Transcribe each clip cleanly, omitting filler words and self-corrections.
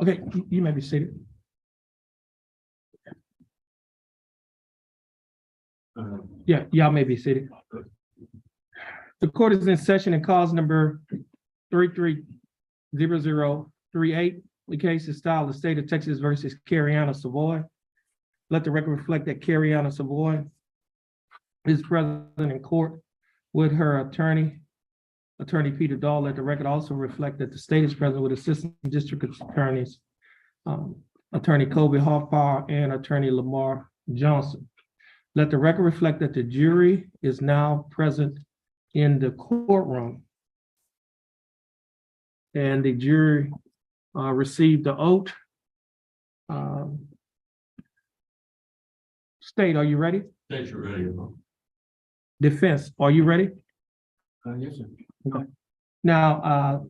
Okay, you may be seated. Yeah, y'all may be seated. The court is in session and cause number 330038. The case is styled the state of Texas versus Cariana Savoy. Let the record reflect that Cariana Savoy is present in court with her attorney, Attorney Peter Dahl. Let the record also reflect that the state is present with Assistant District Attorneys, Attorney Kobe Hoffbauer and Attorney Lamar Johnson. Let the record reflect that the jury is now present in the courtroom. And the jury received the oath. State, are you ready? State, you're ready. Defense, are you ready? Yes, sir. Okay. Now,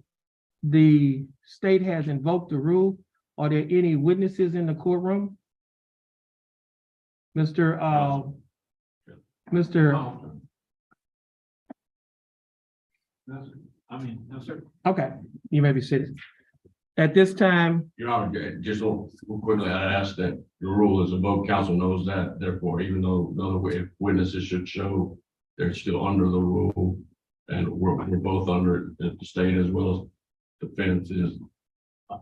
the state has invoked the rule. Are there any witnesses in the courtroom? Mr. No, sir. Okay, you may be seated. At this time, Your Honor, just real quickly, I asked that the rule is a vote. Council knows that. Therefore, even though the other witnesses should show, they're still under the rule, and we're both under it. The state as well as defense is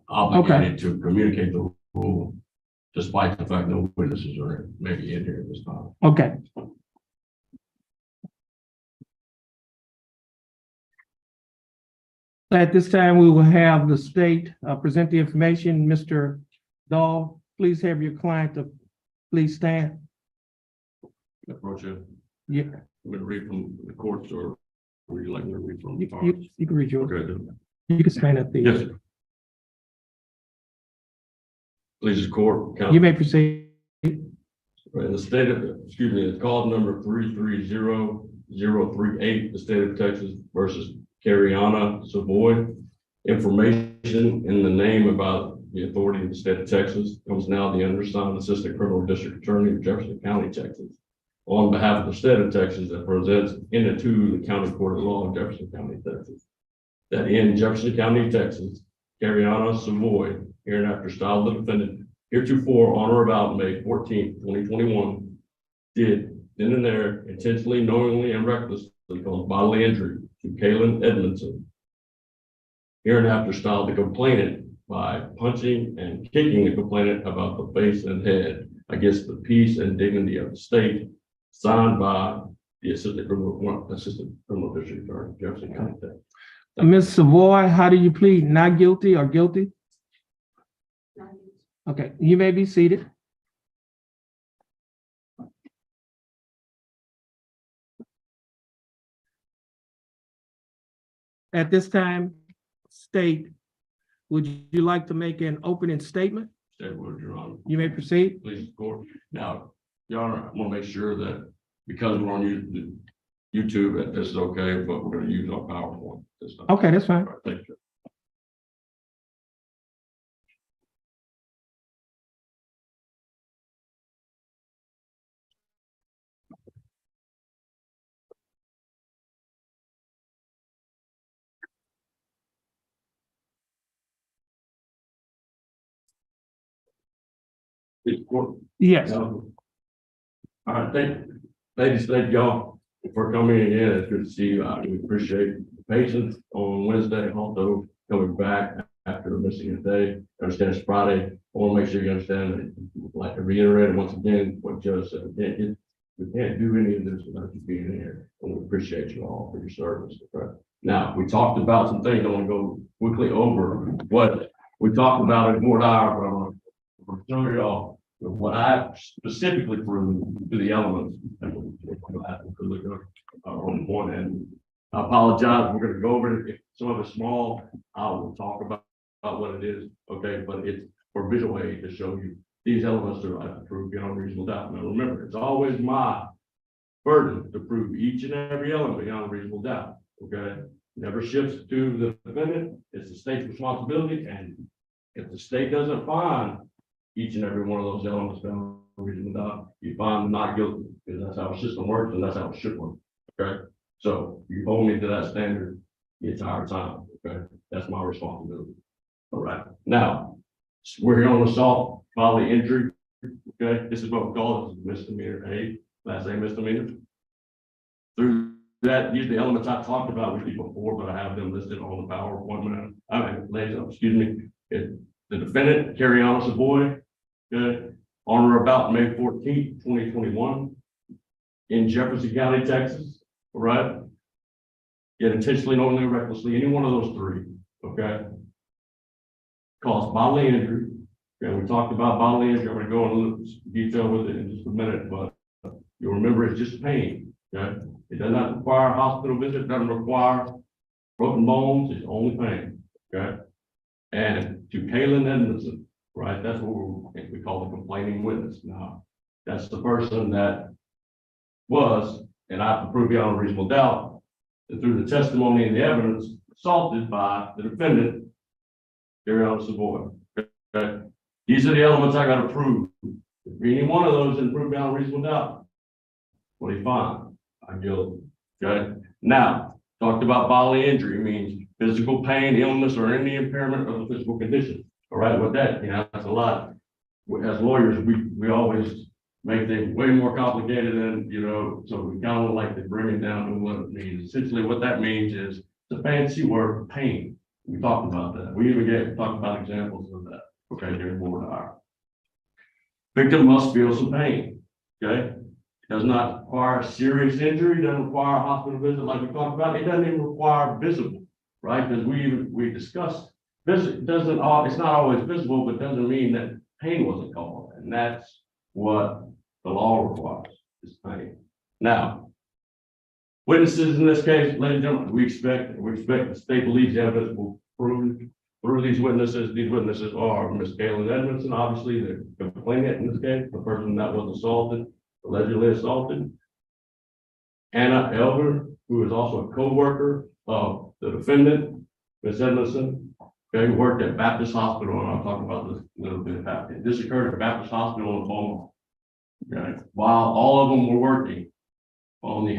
obligated to communicate the rule, despite the fact no witnesses are maybe in here at this time. okay. At this time, we will have the state present the information. Mr. Dahl, please have your client to please stand. Approach it. Yeah, I'm going to read from the courts, or would you like me to read from you, the files? you can read yours. Okay. You can stand at the. Yes, sir. Please, court. Counsel. You may proceed. In the state of, excuse me, it's called number 330038, the state of Texas versus Cariana Savoy. Information in the name about the authority of the state of Texas comes now the undersigned Assistant Criminal District Attorney of Jefferson County, Texas. On behalf of the state of Texas that presents into the County Court of Law of Jefferson County, Texas. That in Jefferson County, Texas, Cariana Savoy, hereinafter styled the defendant, heretofore on or about May 14th, 2021, did then and there intentionally, knowingly, and recklessly cause bodily injury to Kaylin Edmondson. Hereinafter styled the complainant by punching and kicking the complainant about the face and head against the peace and dignity of the state, signed by the Assistant Criminal District Attorney, Jefferson County, Texas. Ms. Savoy, how do you plead? Not guilty or guilty? Okay, you may be seated. At this time, state, would you like to make an opening statement? State word, Your Honor. You may proceed. Please, court. Now, Your Honor, I want to make sure that because we're on YouTube, that this is okay, but we're going to use our PowerPoint this time. Okay, that's fine. All right, thank you. Please, court. Yes. All right, ladies, thank y'all for coming in. It's good to see you. We appreciate the patience on Wednesday, also coming back after missing a day. I understand it's Friday. I want to make sure you understand that, like I reiterated once again, what Judge said, we can't do any of this without you being here. And we appreciate you all for your service. Okay? Now, we talked about some things. I want to go quickly over what we talked about in 4 hours, but I want to show you all what I specifically proved to the elements. On one end, I apologize. We're going to go over it. If some of it's small, I will talk about what it is. Okay, but it's for visual aid to show you these elements are to prove beyond reasonable doubt. Now, remember, it's always my burden to prove each and every element beyond reasonable doubt. Okay, never shifts to the defendant. It's the state's responsibility, and if the state doesn't find each and every one of those elements beyond reasonable doubt, you find them not guilty, because that's how the system works and that's how it should work. Okay, so you hold me to that standard the entire time. Okay, that's my responsibility. All right, now We're here on assault, bodily injury. Okay, this is what we call it, misdemeanor A, class A misdemeanor. Through that, use the elements I talked about with you before, but I have them listed on the PowerPoint. Excuse me. The defendant, Carriana Savoy, okay, on or about May 14th, 2021, in Jefferson County, Texas, all right? Yet intentionally, knowingly, recklessly, any one of those three, okay, caused bodily injury. Okay, we talked about bodily injury. I'm going to go into a little detail with it in just a minute, but you'll remember it's just pain. Okay, it does not require a hospital visit. It doesn't require broken bones. It's only pain. Okay, and to Kaylin Edmondson, right? That's what we call the complaining witness. Now, that's the person that was, and I have to prove beyond a reasonable doubt, that through the testimony and the evidence, assaulted by the defendant, Carriana Savoy. Okay. These are the elements I got to prove. If any one of those is proved beyond a reasonable doubt, what he found, I'm guilty. Okay. Now, talked about bodily injury means physical pain, illness, or any impairment of the physical condition. All right, with that, that's a lot. As lawyers, we always make things way more complicated than, so we kind of like to bring it down to what it means. Essentially, what that means is it's a fancy word for pain. We talked about that. We even talked about examples of that. Okay, during board hour. Victim must feel some pain. Okay, it does not require serious injury. Doesn't require a hospital visit like we talked about. It doesn't even require visible, right? Because we discussed visit doesn't. It's not always visible, but doesn't mean that pain wasn't caused, and that's what the law requires: is pain. Now, witnesses in this case, ladies and gentlemen, we expect the state believes the evidence will prove. Through these witnesses are Ms. Kaylin Edmondson, obviously the complainant in this case, the person that was assaulted, allegedly assaulted. Anna Elver, who is also a co-worker of the defendant, Ms. Edmondson, okay, who worked at Baptist Hospital, and I'll talk about this a little bit after. This occurred at Baptist Hospital in Beaumont. Okay, while all of them were working on the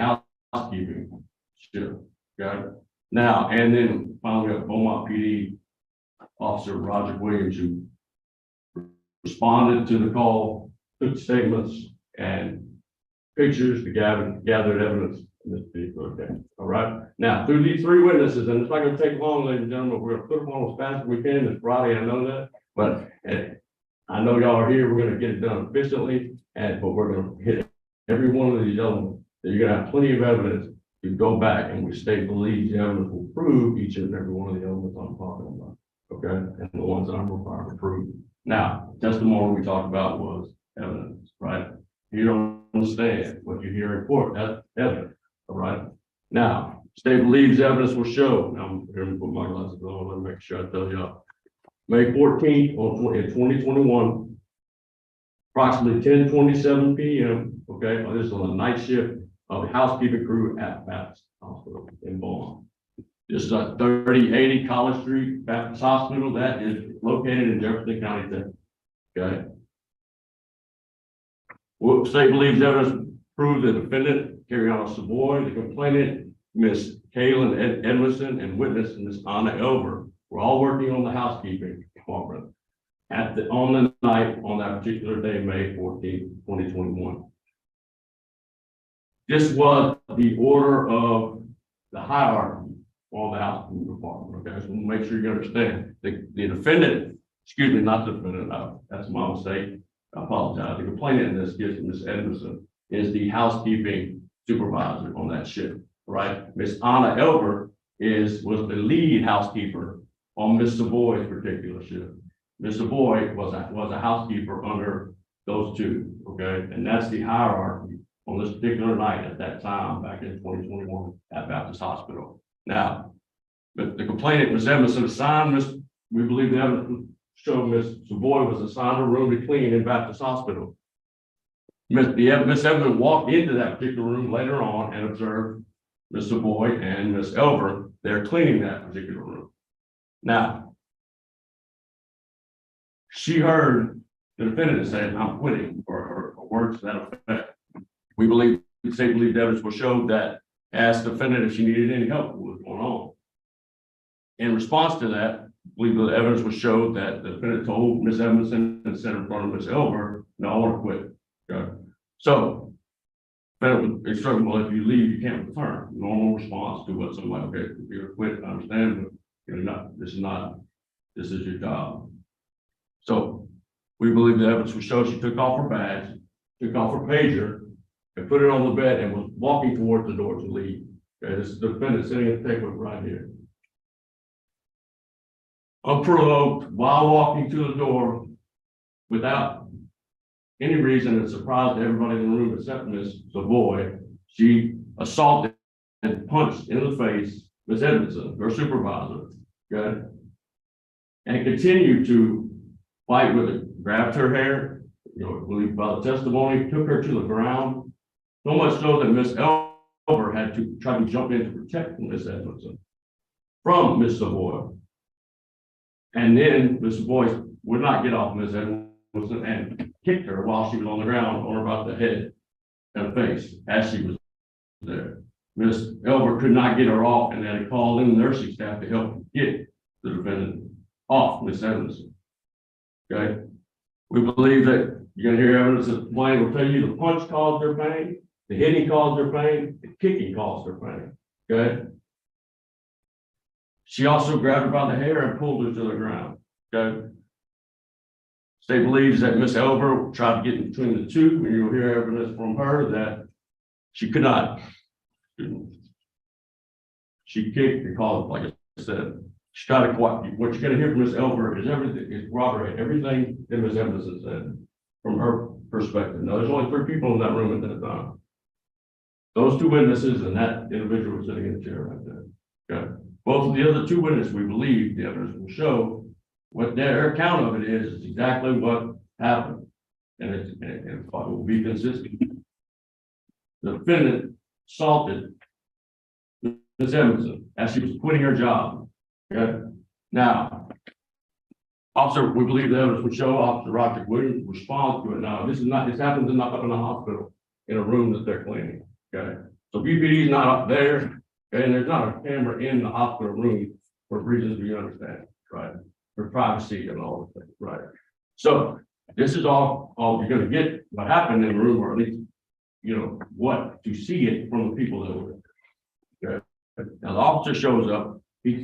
housekeeping shift. Okay, now and then finally at Beaumont PD. Officer Roger Williams, who responded to the call, took statements and pictures to gathered evidence in this particular case. All right. Now, through these three witnesses, and it's not going to take long, ladies and gentlemen, we're going to put them on as fast as we can. It's Friday, I know that, but I know y'all are here. We're going to get it done efficiently, but we're going to hit every one of these elements. You're going to have plenty of evidence to go back, and we state believes the evidence will prove each and every one of the elements I'm talking about. Okay, and the ones that I'm required to prove. Now, testimony we talked about was evidence, right? You don't understand what you hear in court, that's evidence, all right? Now, state believes evidence will show. Now, I'm here to put my glasses on, let me make sure I tell y'all. May 14th in 2021, approximately 10:27 p.m., okay, this is on the night shift of the housekeeping crew at Baptist Hospital in Beaumont. This is at 3080 College Street Baptist Hospital. That is located in Jefferson County, Texas. Okay. Well, state believes evidence proved the defendant, Carriana Savoy, the complainant, Miss Kaylin Edmondson, and witness Miss Anna Elver were all working on the housekeeping department on the night on that particular day, May 14th, 2021. This was the order of the hierarchy on the housekeeping department. Okay, so make sure you understand the defendant, excuse me, not the defendant, that's my mistake. I apologize. The complainant in this case, Ms. Edmondson, is the housekeeping supervisor on that shift, right? Miss Anna Elber was the lead housekeeper on Miss Savoy's particular shift. Miss Savoy was a housekeeper under those two, okay? And that's the hierarchy on this particular night at that time back in 2021 at Baptist Hospital. Now, but the complainant, Ms. Edmondson, assigned we believe the evidence showed Ms. Savoy was assigned a room to clean in Baptist Hospital. Ms. Edmondson walked into that particular room later on and observed Ms. Savoy and Ms. Elver there cleaning that particular room. Now, she heard the defendant say, "I'm quitting," or words to that effect. We believe the state believed evidence will show that asked the defendant if she needed any help with what was going on. In response to that, believe the evidence will show that the defendant told Ms. Edmondson and said in front of Ms. Elver, no, I want to quit. Okay. So, defendant was instructed, well, if you leave, you can't return. Normal response to what somebody, okay, if you're quit, I understand, but you're not, this is your job. So, we believe the evidence will show she took off her badge, took off her pager, and put it on the bed and was walking towards the door to leave. Okay, this is the defendant sitting at the table right here. Unprovoked, while walking to the door, without any reason, and surprised everybody in the room except Ms. Savoy, she assaulted and punched in the face Ms. Edmondson, her supervisor, okay? And continued to fight with her, grabbed her hair, you know, believed by the testimony, took her to the ground, so much so that Ms. Elver had to try to jump in to protect Ms. Edmondson from Ms. Savoy. And then Ms. Savoy would not get off Ms. Edmondson and kicked her while she was on the ground on about the head and face as she was there. Ms. Elver could not get her off and had to call in the nursing staff to help get the defendant off Ms. Edmondson. Okay. We believe that you're going to hear evidence that the plaintiff will tell you the punch caused her pain, the hitting caused her pain, the kicking caused her pain. Okay. She also grabbed her by the hair and pulled her to the ground. Okay. State believes that Ms. Elver tried to get in between the two, and you'll hear evidence from her that she could not. She kicked and called, like I said. She tried to what you're going to hear from Ms. Elver is everything, is corroborate everything that Ms. Edmondson said from her perspective. Now, there's only 3 people in that room at that time. Those 2 witnesses and that individual sitting in the chair right there. Okay. Both of the other 2 witnesses, we believe the evidence will show what their account of it is exactly what happened. And it will be consistent. The defendant assaulted Ms. Edmondson as she was quitting her job. Okay. Now, officer, we believe the evidence would show Officer Roger Williams responds to it. Now, this happens up in the hospital in a room that they're cleaning. Okay. So BPD is not up there, okay, and there's not a camera in the hospital room for reasons we understand, right? For privacy and all the things, right? So this is all you're going to get what happened in the room, or at least, you know, what to see it from the people that were there. Okay. Now the officer shows up. He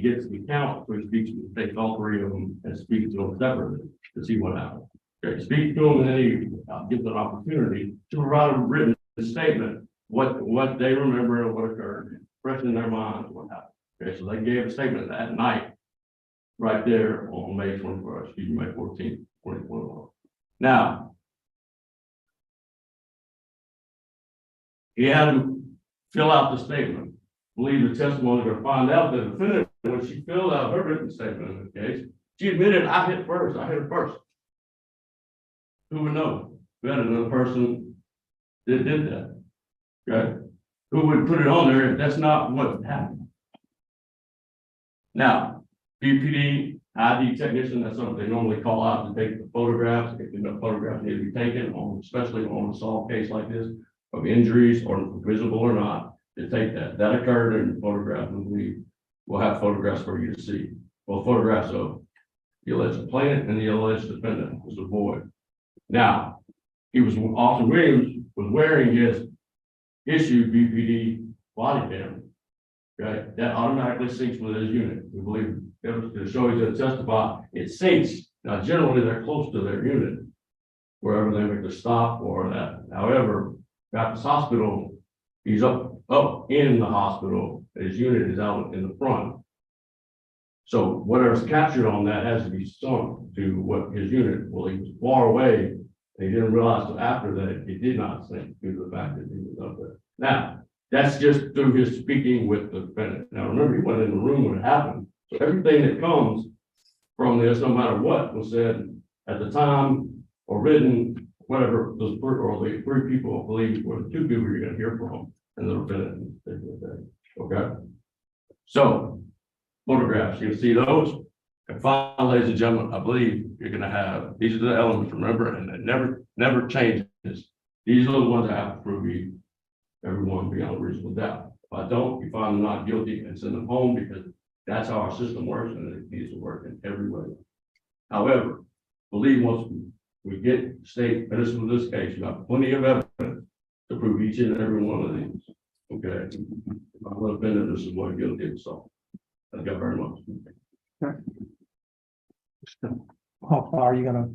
gets the account, so he speaks to the state, all 3 of them, and speaks to them separately to see what happened. Okay, speaks to them, and then he gives an opportunity to provide a written statement, what they remember and what occurred, fresh in their minds what happened. Okay, so they gave a statement that night, right there on May 21st, excuse me, May 14th, 2021. Now, he had him fill out the statement. Believe the testimony to find out that the defendant, when she filled out her written statement in the case, she admitted, I hit her first. Who would know better than the person that did that? Okay. Who would put it on there if that's not what happened? Now, BPD, ID technician, that's something they normally call out to take the photographs. If the photographs need to be taken, especially on an assault case like this, of injuries or visible or not, to take that. That occurred in the photograph, and we will have photographs for you to see. Well, photographs of the alleged complainant and the alleged defendant was a boy. Now, Officer Williams was wearing his issued BPD body camera. Okay, that automatically syncs with his unit. We believe it was to show he's going to testify. It syncs. Now, generally, they're close to their unit, wherever they make the stop or that. However, Baptist Hospital, he's up in the hospital. His unit is out in the front. So whatever's captured on that has to be sunk to what his unit. Well, he was far away. And he didn't realize until after that it did not sync due to the fact that he was up there. Now, that's just through his speaking with the defendant. Now, remember, he wasn't in the room when it happened. So everything that comes from this, no matter what was said at the time or written, whatever those the 3 people believe were the 2 people you're going to hear from and the defendant. Okay. So photographs, you can see those. And finally, ladies and gentlemen, I believe you're going to have, these are the elements, remember, and it never changes. These are the ones I have to prove everyone beyond reasonable doubt. If I don't, you find them not guilty and send them home because That's how our system works, and it needs to work in every way. However, believe once we get state medicine in this case, you have plenty of evidence to prove each and every one of these. Okay, if I'm going to offend it, this is what I'm going to do. So, thank you very much. How far are you gonna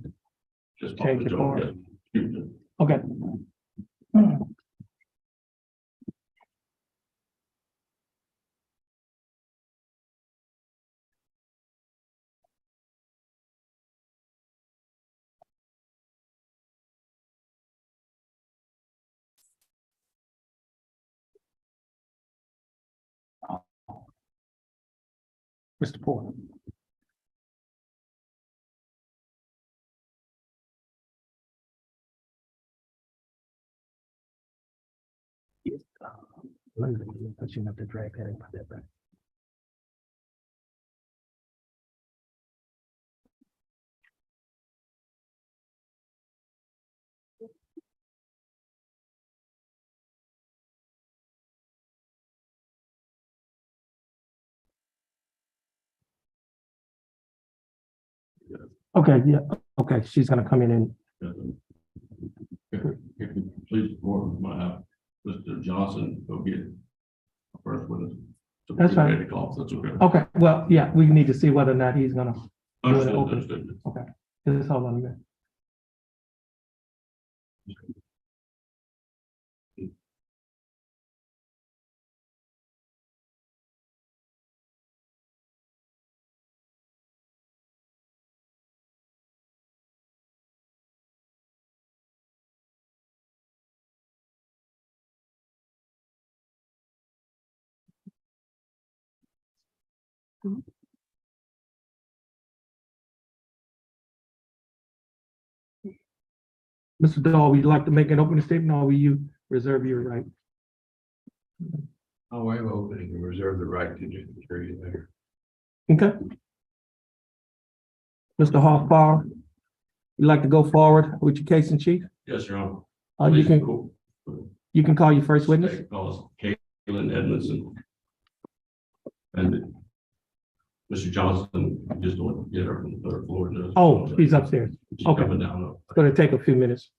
Just change it for? Yeah. Okay. Mr. Porter. Yes. But you have to drag that and put that back. Okay, yeah, okay, she's gonna come in and, If you please, report, might have Mr. Johnson go get first witness. That's fine. 8 o'clock, that's okay. okay, well, yeah, we need to see whether or not he's gonna, Understood, open. understood. okay, just hold on a minute. Mr. Dahl, would you like to make an opening statement, or will you reserve your right? I'll waive opening and reserve the right to disagree there. Okay. Mr. Hoffbar, you'd like to go forward with your case in chief? Yes, Your Honor. You Please, can, cool. you can call your first witness. State calls Caitlin Edmondson. And Mr. Johnson, just want to get her from the third floor. Judge. Oh, he's upstairs. She's okay. coming down. It's gonna take a few minutes.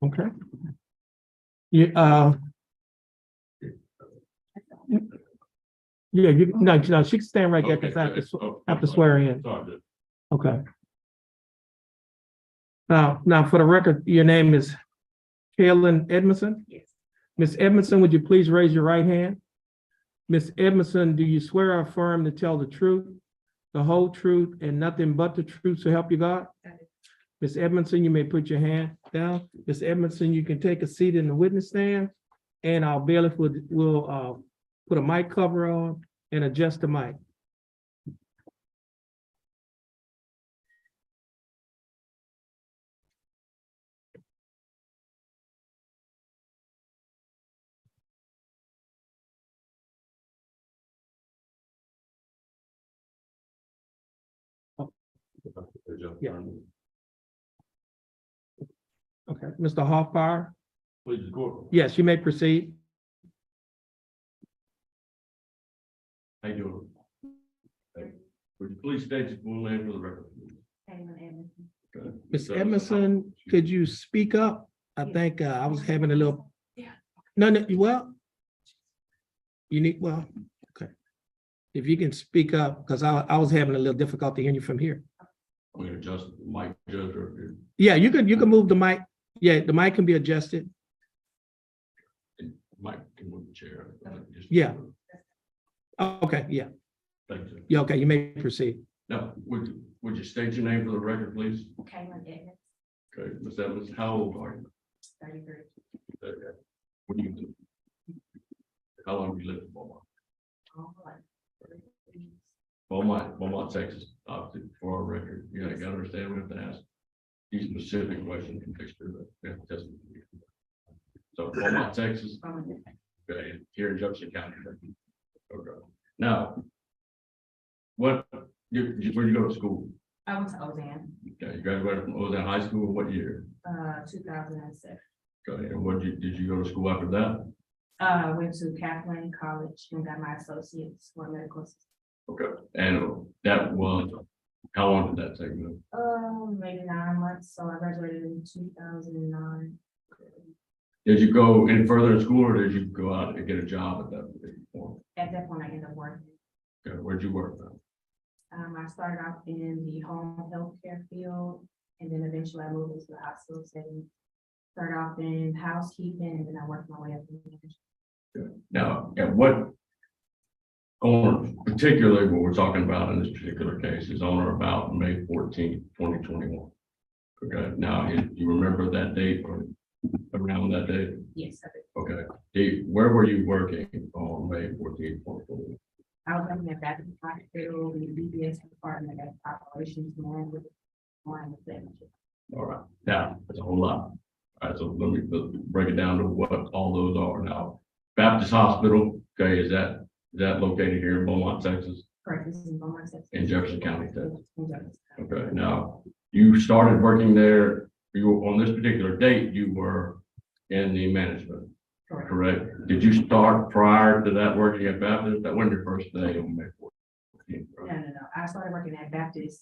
Okay. You, yeah, you, no, she can stand right there, because I have to swear in. Sorry. Okay. Now, for the record, your name is Kaylin Edmondson? Yes. Ms. Edmondson, would you please raise your right hand? Ms. Edmondson, do you swear or affirm to tell the truth, the whole truth, and nothing but the truth, so help you God? Ms. Edmondson, you may put your hand down. Ms. Edmondson, you can take a seat in the witness stand, and our bailiff will put a mic cover on and adjust the mic. Yeah. Okay, Mr. Hoffmeyer? Please, the court. Yes, you may proceed. How you doing? Hey, would you please state your full name for the record? Okay. Ms. Edmondson, could you speak up? I think I was having a little. Yeah. No, well. You need, well, okay. If you can speak up, because I was having a little difficulty hearing you from here. I'm gonna adjust the mic, Judge, or Yeah, you can move the mic. Yeah, the mic can be adjusted. Mike can move the chair. Yeah. Okay, yeah, Thank you. yeah, okay, you may proceed. Now, would you state your name for the record, please? Kaylin Edmonds, Okay, Ms. Evans, how old are you? 33. Okay. What do you do? How long have you lived in Beaumont? Beaumont, Texas, obviously, for our record, you gotta understand, we have to ask these specific questions to make sure that we have testimony. So Beaumont, Texas, okay, here in Jefferson County. Okay, now, where you go to school? I went to Ozan, Okay, you graduated from Ozan High School, what year? 2006. Okay, and did you go to school after that? Went to Kathleen College and got my associates for medical assistant. Okay, and that was, how long did that take you? Maybe 9 months, so I graduated in 2009. Did you go any further in school, or did you go out and get a job at that point? At that point, I ended up working. Okay, where'd you work now? I started off in the home healthcare field, and then eventually I moved into the hospital setting. Started off in housekeeping, and then I worked my way up in management. Now, at what owner, particularly what we're talking about in this particular case, is on or about May 14th, 2021. Okay, now, you remember that date or around that date? Yes, I did. Okay, where were you working on May 14th, 2021? I was working at Baptist Hospital, in the BBS department as operations manager. On the signature. All right, now, that's a whole lot. All right, so let me break it down to what all those are now. Baptist Hospital, okay, is that located here in Beaumont, Texas, Correct, this is in Beaumont, Texas. in Jefferson County, Texas? In Jefferson County. Okay, now, you started working there, you were, on this particular date, you were in the management, Correct. correct? Did you start prior to that working at Baptist? That wasn't your first day on May 14th, No, right? no, no, I started working at Baptist,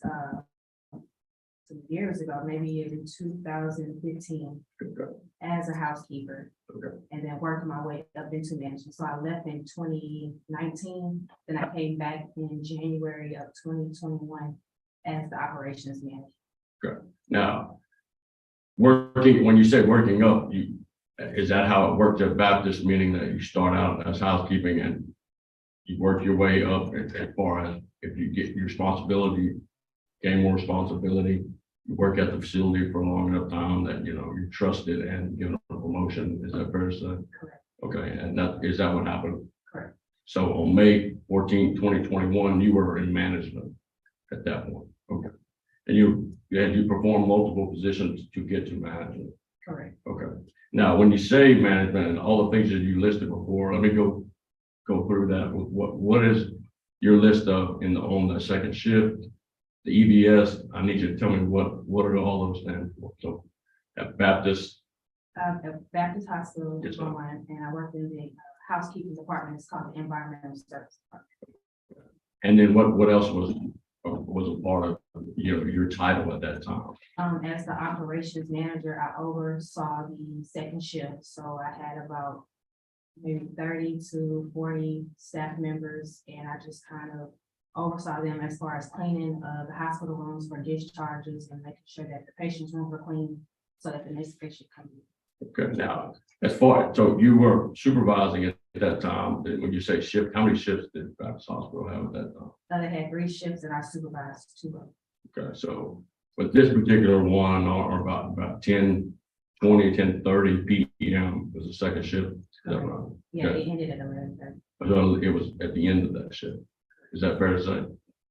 some years ago, maybe in 2015, Okay, as a housekeeper. okay, And then worked my way up into management. So I left in 2019, then I came back in January of 2021 as the operations manager. now, when you say working up, is that how it worked at Baptist, meaning that you start out as housekeeping and you work your way up as far as if you get your responsibility, gain more responsibility, you work at the facility for a long enough time that, you know, you're trusted and given a promotion, is that fair to say? Correct. Okay, and is that what happened? Correct. So on May 14th, 2021, you were in management at that point, okay? And you performed multiple positions to get to management. Correct. Okay, now, when you say management and all the things that you listed before, let me go through that. With what is your list of on the second shift? The EBS, I need you to tell me what are all those stand for? So at Baptist, At Baptist Hospital, Yes, ma'am. and I worked in the housekeeping department. It's called the environmental service department. and then what else was was a part of, your title at that time? As the operations manager, I oversaw the second shift, so I had about maybe 30 to 40 staff members, and I just kind of oversaw them as far as cleaning the hospital rooms for discharges and making sure that the patient's rooms were clean so that the next patient comes in. Okay, now, so you were supervising at that time, when you say shift, how many shifts did Baptist Hospital have at that time? They had 3 shifts and I supervised 2 of them. Okay, so, but this particular one, or about 10:30 PM was the second shift. Is that right? Yeah, Okay. it ended at 11:30. So it was at the end of that shift. Is that fair to say?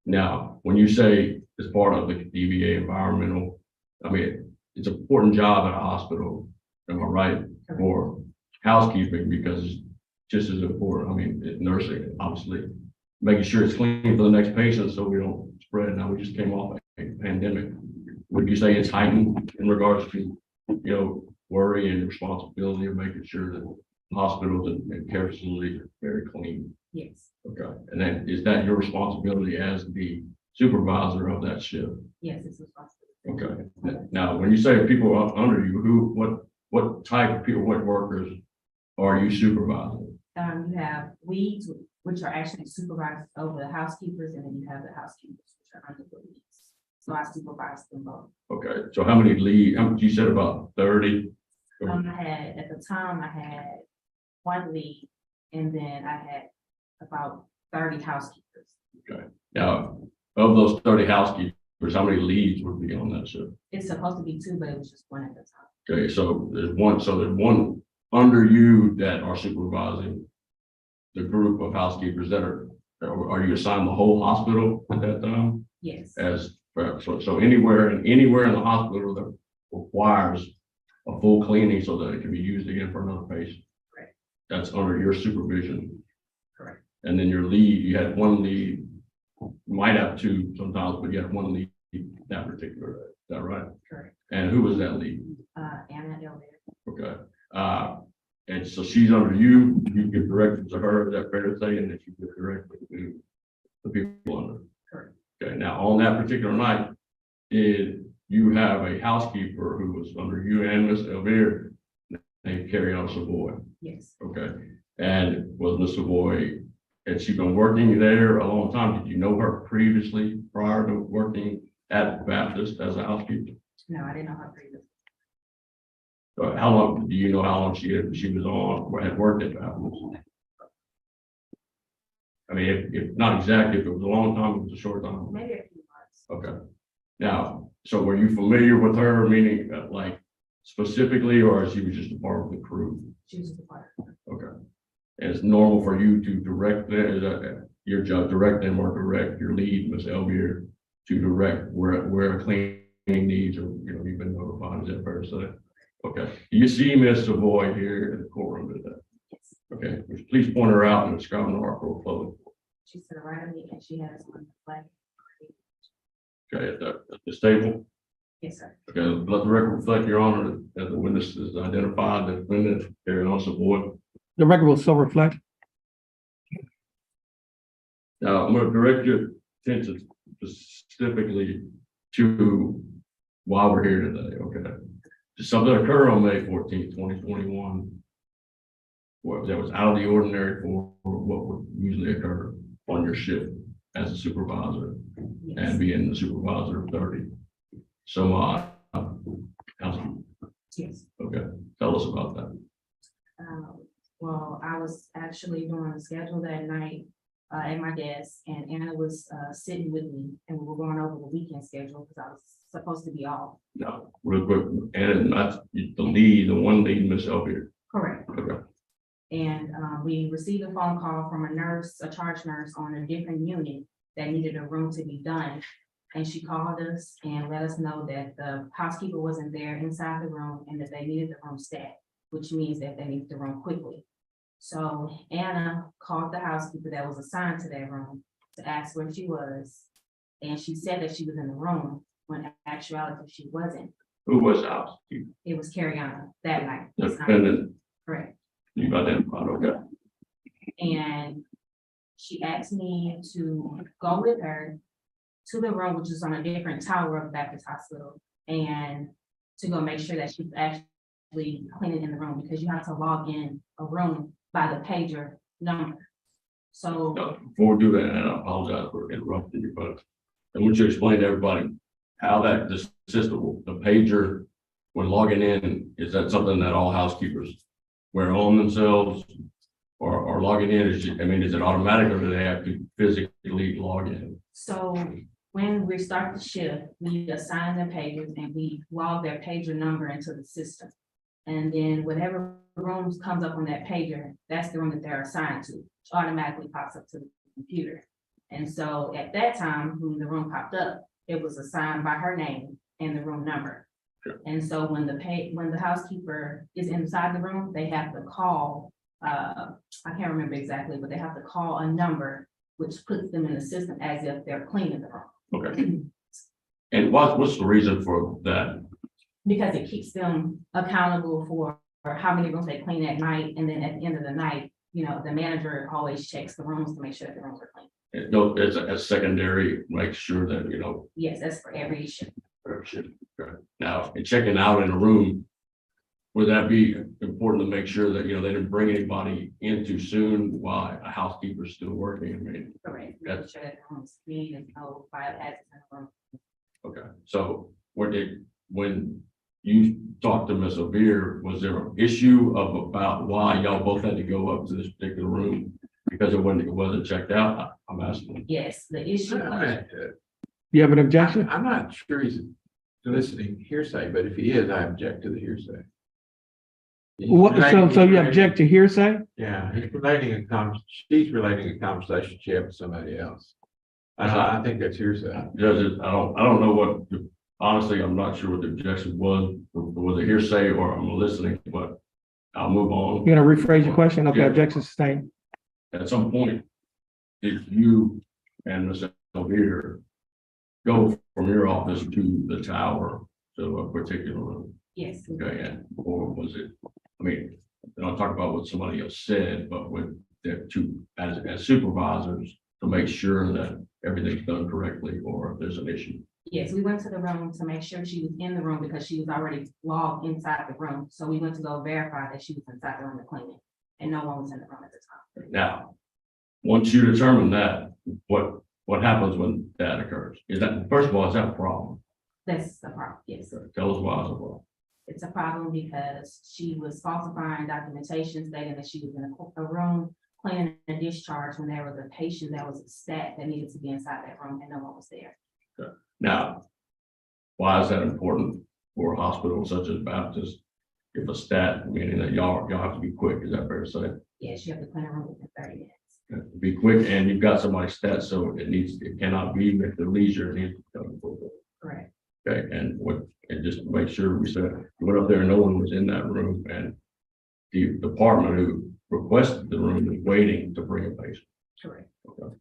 Now, when you say it's part of the DVA environmental, I mean, it's an important job at a hospital, am I right? For housekeeping, because it's just as important. I mean, nursing, obviously, making sure it's clean for the next patient so we don't spread. Now, we just came off a pandemic. Would you say it's heightened in regards to, worry and responsibility of making sure that hospitals and care facilities are very clean? Yes, Okay, and then is that your responsibility as the supervisor of that shift? yes, it's responsible. Okay, now, when you say people are under you, what type of people, what workers are you supervising? You have leads, which are actually supervised over the housekeepers, and then you have the housekeepers, which are under the leads. So I supervise them both. Okay, so how many you said about 30? At the time, I had 1 lead, and then I had about 30 housekeepers. Okay, now, of those 30 housekeepers, how many leads would be on that shift? It's supposed to be 2, but it was just 1 at the time. Okay, so there's one under you that are supervising the group of housekeepers that are you assigned the whole hospital at that time? Yes, So anywhere in the hospital that requires a full cleaning so that it can be used again for another patient. Correct. That's under your supervision. correct. And then your lead, you had 1 lead, you might have 2 sometimes, but you had 1 lead that particular day. Is that right? Correct. And who was that lead? Anna Elder. Okay. And so she's under you, you give directions to her, is that fair to say? And that you give directions to the people under? Correct. Okay, now on that particular night, did you have a housekeeper who was under you and Miss Elvira named Carriana Savoy? Yes, Okay, and was Miss Savoy, had she been working there a long time? Did you know her previously prior to working at Baptist as a housekeeper? no, I didn't know her previous. How long, do you know how long she was on or had worked at Baptist? I mean, if not exactly, if it was a long time, it was a short time. Maybe a few months. Okay. Now, so were you familiar with her, meaning like specifically, or she was just a part of the crew? She was just a part. Okay. And it's normal for you to direct them, is that your job, direct them or direct your lead, Ms. Elvier, to direct where cleaning needs or, you've been notified, is that fair to say? Okay. You see Ms. Savoy here in the courtroom today. Yes, Okay. Please point her out and describe her for a public. she to the right of me, and she has on the flag. Okay, at the table. Yes, sir. Okay, let the record reflect, Your Honor, that the witness is identified, the defendant, Carriana Savoy. The record will so reflect. Now, I'm going to direct your attention specifically to why we're here today, okay? Something occurred on May 14th, 2021. That was out of the ordinary for what would usually occur on your shift as a supervisor Yes. and being the supervisor of 30. So, Yes. okay, tell us about that. Well, I was actually doing a schedule that night at my desk, and Anna was sitting with me, and we were going over the weekend schedule because I was supposed to be off. No, real quick, and that's the one lead, Miss Elvira. Correct. Okay. And we received a phone call from a nurse, a charge nurse on a different unit that needed a room to be done. And she called us and let us know that the housekeeper wasn't there inside the room and that they needed the room stacked, which means that they needed the room quickly. So Anna called the housekeeper that was assigned to that room to ask where she was. And she said that she was in the room when in actuality she wasn't. Who was the housekeeper? It was Carriana that night. The defendant, Correct. you've identified, okay. And she asked me to go with her to the room, which is on a different tower of Baptist Hospital, and to go make sure that she's actually cleaning in the room, because you have to log in a room by the pager number. So, Before we do that, and I apologize for interrupting you, but I want you to explain to everybody how that, the system, the pager, when logging in, is that something that all housekeepers wear on themselves or logging in? Is it automatic, or do they have to physically log in? so when we start the shift, we assign the pagers and we log their pager number into the system. And then whatever rooms comes up on that pager, that's the room that they're assigned to, which automatically pops up to the computer. And so at that time, when the room popped up, it was assigned by her name and the room number. Sure. And so when the housekeeper is inside the room, they have to call, I can't remember exactly, but they have to call a number which puts them in the system as if they're cleaning the room. Okay. And what's the reason for that? Because it keeps them accountable for how many rooms they clean at night, and then at the end of the night, the manager always checks the rooms to make sure that the rooms are clean. No, as a secondary, make sure that, Yes, that's for every shift. Okay. Now, in checking out in a room, would that be important to make sure that, they didn't bring anybody in too soon while a housekeeper's still working? Correct. Making sure that the room's clean and no biohazards in the room. Okay, so when you talked to Ms. O'Beer, was there an issue about why y'all both had to go up to this particular room because it wasn't checked out? I'm asking. Yes, the issue. You have an objection? I'm not sure he's soliciting hearsay, but if he is, I object to the hearsay. So you object to hearsay? Yeah, she's relating a conversation she had with somebody else. I think that's hearsay. Judges, I don't know honestly, I'm not sure what the objection was, whether hearsay or I'm listening, but I'll move on. You're gonna rephrase your question? Okay, Yeah. objection sustained. At some point, did you and Ms. O'Beer go from your office to the tower to a particular room? Yes. Okay, and or was it, I don't talk about what somebody else said, but with the two, as supervisors, to make sure that everything's done correctly, or if there's an issue. Yes, we went to the room to make sure she was in the room because she was already logged inside the room. So we went to go verify that she was inside the room to clean it, and no one was in the room at the time. Now, once you determine that, what happens when that occurs? Is that, first of all, is that a problem? That's the problem, yes. Tell us why it's a problem. It's a problem because she was falsifying documentation stating that she was in a room cleaning a discharge when there was a patient that was a stat that needed to be inside that room and no one was there. Okay. Now, why is that important for a hospital such as Baptist? If a stat, meaning that y'all have to be quick, is that fair to say? Yes, you have to clean a room within 30 minutes. Okay. Be quick, and you've got somebody's stat, so it cannot be at the leisure, it needs to come before. Correct. Okay, and just to make sure we said, we went up there and no one was in that room, and the department who requested the room was waiting to bring a patient. Correct. Okay.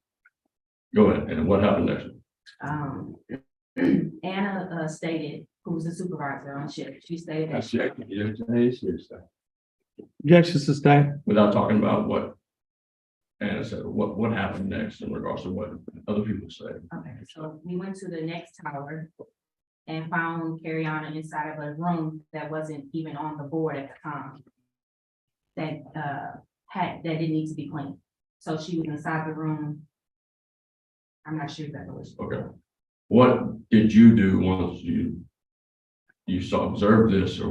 Go ahead, and what happened next? Anna stated, who was the supervisor on shift, she stated that she, Objection sustained. Without talking about what Anna said, what happened next in regards to what other people said. okay, so we went to the next tower and found Cariana inside of a room that wasn't even on the board at the time. That didn't need to be cleaned. So she was inside the room. I'm not sure exactly what she was. Okay. What did you do once you saw observed this, or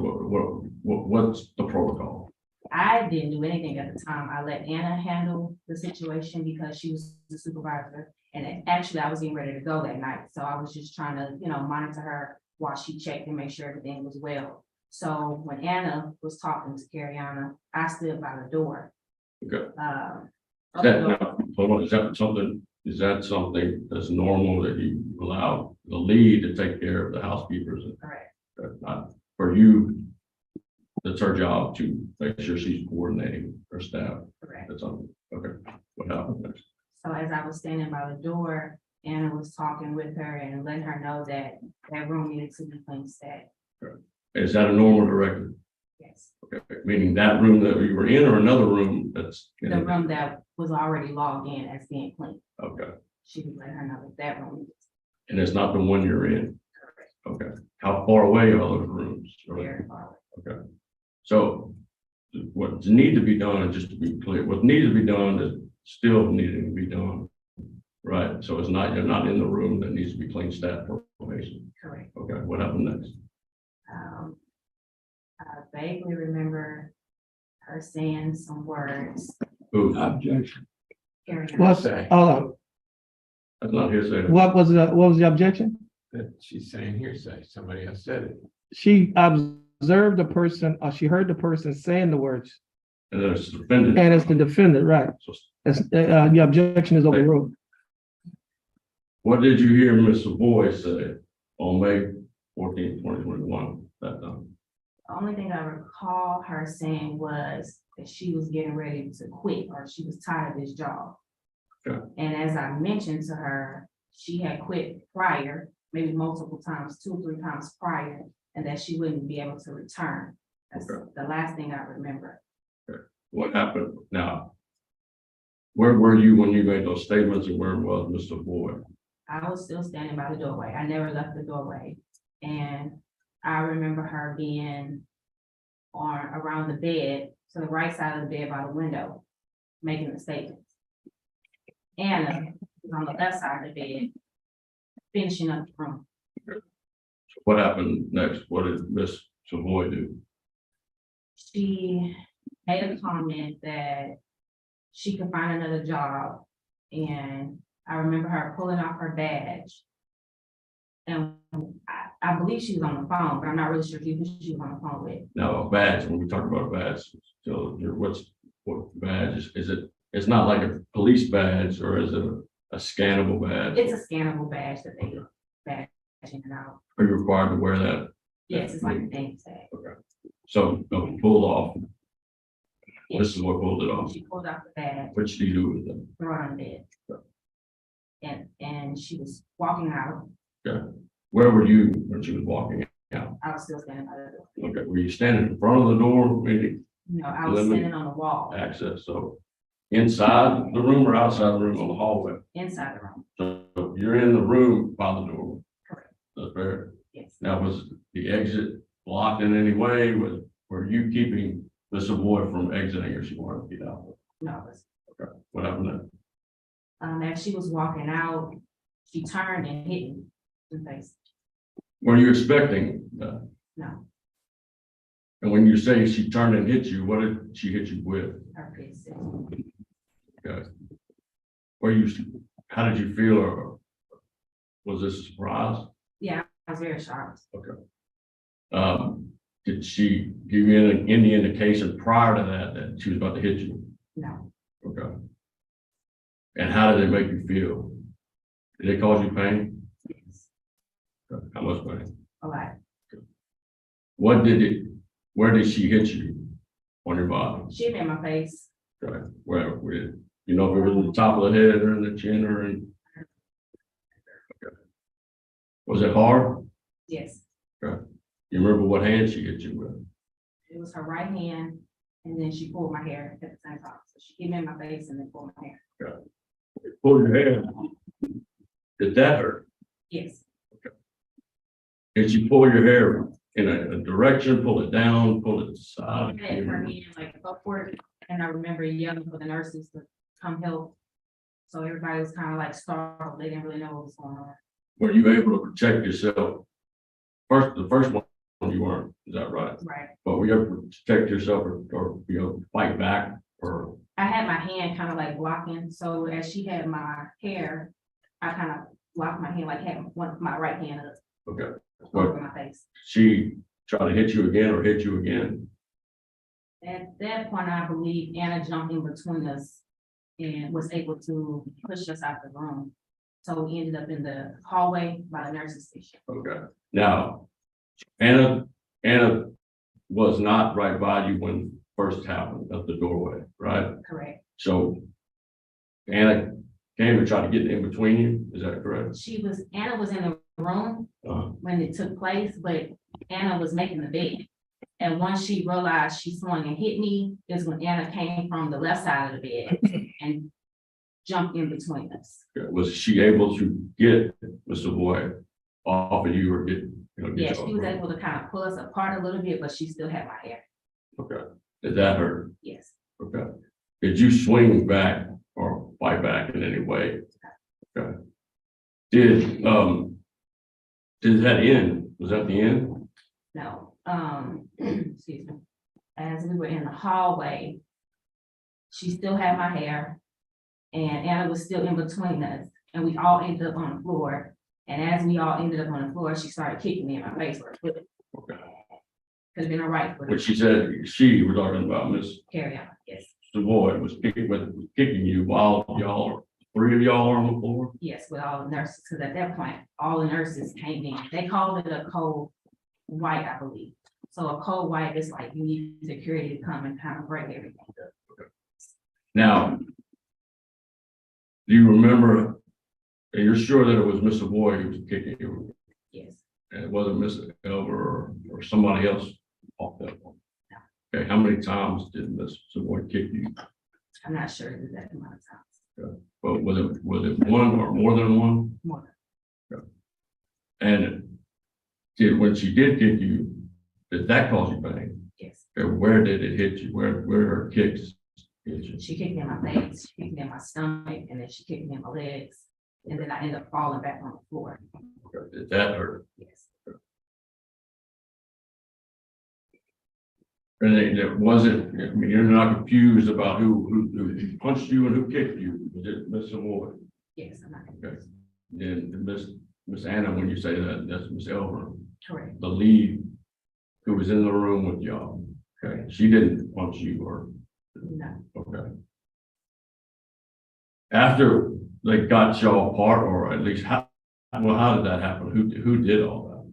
what's the protocol? I didn't do anything at the time. I let Anna handle the situation because she was the supervisor. And actually, I was getting ready to go that night. So I was just trying to, monitor her while she checked and make sure everything was well. So when Anna was talking to Cariana, I stood by the door. Okay. Of the door. Now, hold on, is that something that's normal that you allow the lead to take care of the housekeepers? Correct. For you, it's her job to make sure she's coordinating her staff. Correct. That's on, okay, what happened next? So as I was standing by the door, Anna was talking with her and letting her know that that room needed to be cleaned stat. Is that a normal directive? Yes. Okay, meaning that room that we were in, or another room that's? The room that was already logged in as being clean. Okay, She was letting her know that room. And it's not the one you're in. Correct. Okay. How far away are those rooms? Very far. Okay. So what needs to be done, just to be clear, what needs to be done is still needing to be done. Right. So it's not, you're not in the room that needs to be clean staff probation. Correct. Okay. What happened next? I vaguely remember her saying some words. Who? Objection. Carrying What's, Say. hold on, That's not hearsay. what was the objection? That she's saying hearsay, somebody else said it. She observed the person, or she heard the person saying the words, And then it's defendant. and it's the defendant, right? So It's, the objection is overruled. what did you hear Ms. Savoy say on May 14th, 2021, that time? The only thing I recall her saying was that she was getting ready to quit, or she was tired of this job. Okay. And as I mentioned to her, she had quit prior, maybe multiple times, 2 or 3 times prior, and that she wouldn't be able to return. That's Okay. the last thing I remember. What happened now? Where were you when you made those statements, and where was Mr. Boyd? I was still standing by the doorway. I never left the doorway. And I remember her being around the bed, to the right side of the bed by the window, making the statements. Anna was on the left side of the bed, finishing up the room. What happened next? What did Ms. Savoy do? She made a comment that she could find another job, and I remember her pulling off her badge. And I believe she was on the phone, but I'm not really sure who she was on the phone with. Now, a badge, when we talk about a badge, so what badge is it? It's not like a police badge, or is it a scannable badge? It's a scannable badge that they badge in and out. Are you required to wear that? Yes, it's like a name tag. Okay. So, no, pulled off. Yes. This is what pulled it off. She pulled out the badge, What did you do with it? threw it on the bed. And she was walking out. Where were you when she was walking out? I was still standing by the door. Okay, were you standing in front of the door, meaning No, I was Lemon. standing on the wall, access? So inside the room or outside the room on the hallway? inside the room. So you're in the room by the door. Correct. That's fair. Yes. Now, was the exit blocked in any way? Were you keeping Ms. Savoy from exiting, or she wanted to get out? No, it was, Okay, what happened then? as she was walking out, she turned and hit me in the face. Were you expecting that? No, And when you say she turned and hit you, what did she hit you with? her face. Okay. How did you feel, or was this a surprise? Yeah, I was very shocked. Did she give you any indication prior to that she was about to hit you? No, Okay. And how did it make you feel? Did it cause you pain? yes, Okay. How much pain? a lot. Where did she hit you on your body? She hit me in my face. Okay. Where, you know, if it was in the top of the head or in the chin or in? Okay. Was it hard? Yes, You remember what hand she hit you with? it was her right hand, and then she pulled my hair at the same time. So she hit me in my face and then pulled my hair. Pull your hair. Did that hurt? Yes, Did she pull your hair in a direction, pull it down, pull it to the side? I had her hand like upward, and I remember yelling for the nurses to come help. So everybody was kind of like startled. They didn't really know what was going on. Were you able to protect yourself? The first one you weren't, is that right? Right. But were you able to protect yourself or you know, fight back or? I had my hand kind of like blocking, so as she had my hair, I kind of blocked my hand, like had my right hand up Okay. over But my face. she tried to hit you again or hit you again? At that point, I believe Anna jumped in between us and was able to push us out the room. So we ended up in the hallway by the nurse's station. Okay. Now, Anna was not right by you when first happened at the doorway, right? Correct. So Anna came and tried to get in between you, is that correct? Anna was in the room when it took place, but Anna was making the bed. And once she realized she swung and hit me, is when Anna came from the left side of the bed and jumped in between us. Was she able to get Mr. Boyd off of you or get, get Yes, you she was off? able to kind of pull us apart a little bit, but she still had my hair. Okay. Did that hurt? Yes, Okay. Did you swing back or fight back in any way? Okay. Did that end? Was that the end? no, excuse me. As we were in the hallway, she still had my hair, and Anna was still in between us, and we all ended up on the floor. And as we all ended up on the floor, she started kicking me in my face with a foot. Okay. Could have been a right foot. But she said she, we're talking about Miss Carry on, yes, Savoy was kicking you while y'all, three of y'all are on the floor? yes, with all the nurses, because at that point, all the nurses came in. They called it a cold white, I believe. So a cold white is like you need security to come and kind of break everything up. Now, do you remember, and you're sure that it was Miss Savoy who was kicking you, Yes, and it wasn't Miss Elver or somebody else off that one? Okay, how many times did Miss Savoy kick you? I'm not sure the exact amount of times. But was it one or more than one? More. And when she did kick you, did that cause you pain? Yes, Or where did it hit you? Where her kicks hit you? she kicked me in my legs, she kicked me in my stomach, and then she kicked me in my legs. And then I ended up falling back on the floor. Okay, did that hurt? Yes, And it wasn't, I mean, you're not confused about who punched you and who kicked you, was it Miss Savoy? yes, I'm not. Okay. Then Miss Anna, when you say that, that's Miss Elver, Correct. the lead who was in the room with y'all. Okay, she didn't punch you or, No, okay. After they got y'all apart, or at least how did that happen? Who did all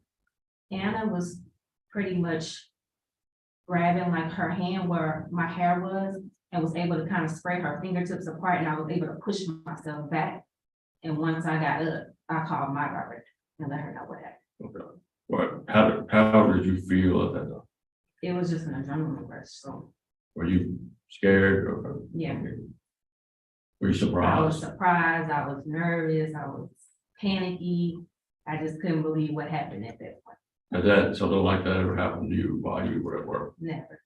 Anna was pretty much grabbing like her hand where my hair was and was able to kind of spread her fingertips apart, and I was able to push myself back. And once I got up, I called my director and let her know what happened. that? Okay. What, how did you feel at that time? It was just an adrenaline rush, so Were you scared or? yeah. Were you I was surprised? surprised, I was nervous, I was panicky. I just couldn't believe what happened at that point. Has that, something like that ever happened to you while you were at work? Never.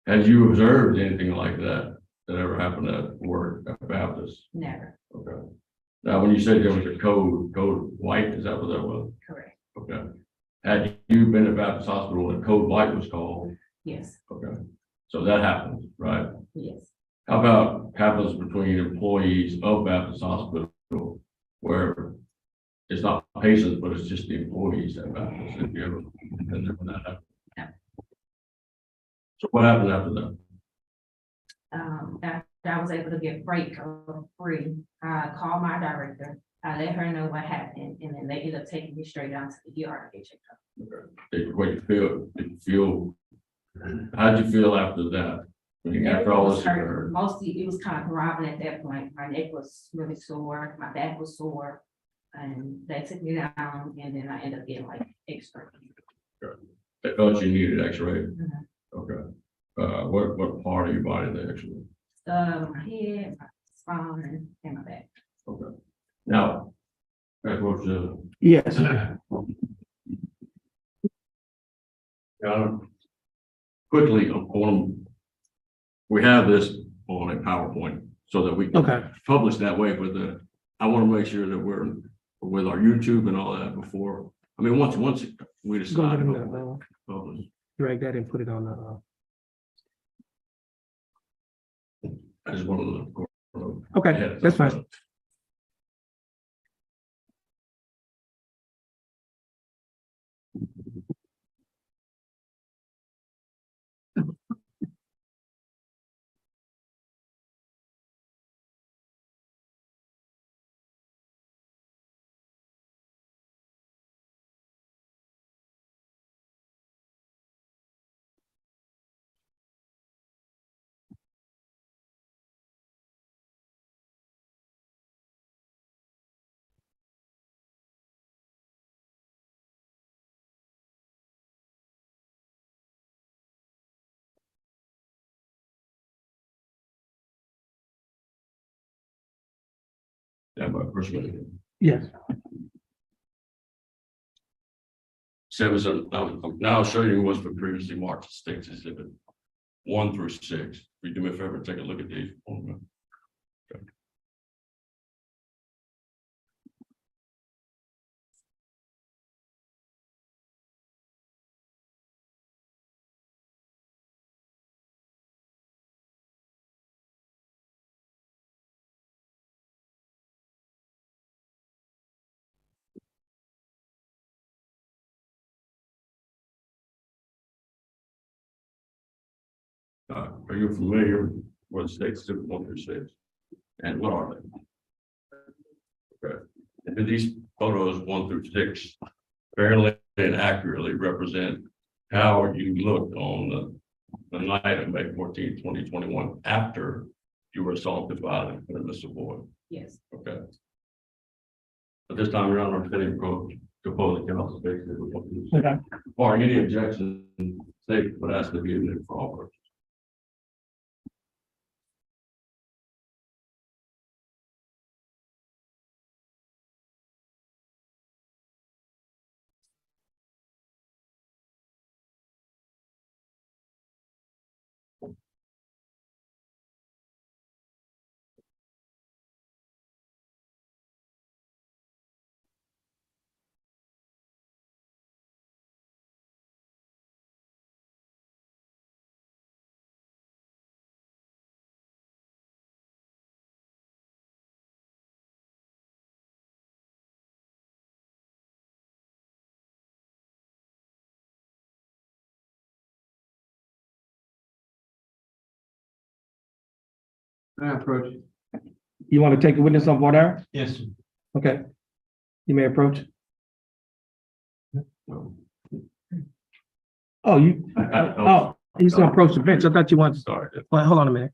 Had you observed anything like that ever happened at work at Baptist? Never. Okay. Now, when you said there was a code white, is that what that was? Correct. Okay. Had you been at Baptist Hospital when code white was called? Yes. Okay. So that happened, right? Yes. How about happens between employees of Baptist Hospital where it's not patients, but it's just the employees at Baptist? If you ever, when that happened? No. So what happened after that? After I was able to get freight for free, I called my director. I let her know what happened, and then they ended up taking me straight down to the ER to get checked out. Did you feel, how'd you feel after that? After all this Everything was occurred? hurt. Mostly, it was kind of throbbing at that point. My neck was really sore, my back was sore, and they took me down, and then I ended up getting like X-ray. They thought you needed x-ray? Mhm. Okay. What part of your body they actually? My head, my spine, and my back. Okay. Now, that was, Yes. quickly on, we have this on a PowerPoint so that we can Okay. publish that way, but I want to make sure that we're with our YouTube and all that before, I mean, once we Go decide ahead to and publish. drag that and put it on the, I just wanted to. okay, that's fine. Stand by, first reading. Yes. Seven, I'm now showing you what's been previously marked as State's Exhibit 1 through 6. Will you do me a favor and take a look at these? Okay. Are you familiar with State's Exhibit 1 through 6? And what are they? Okay. And do these photos 1 through 6 fairly and accurately represent how you looked on the night of May 14, 2021, after you were assaulted by the Mr. Boyd? Yes. Okay. At this time, Your Honor, I'm sitting to oppose the counsel basically. Okay. Barring any objection, State would ask to be admitted for all purposes. I approach. You want to take the witness on board there? Yes, sir. Okay. You may approach. Oh, he's gonna approach the bench. I thought you wanted, Sorry. well, hold on a minute.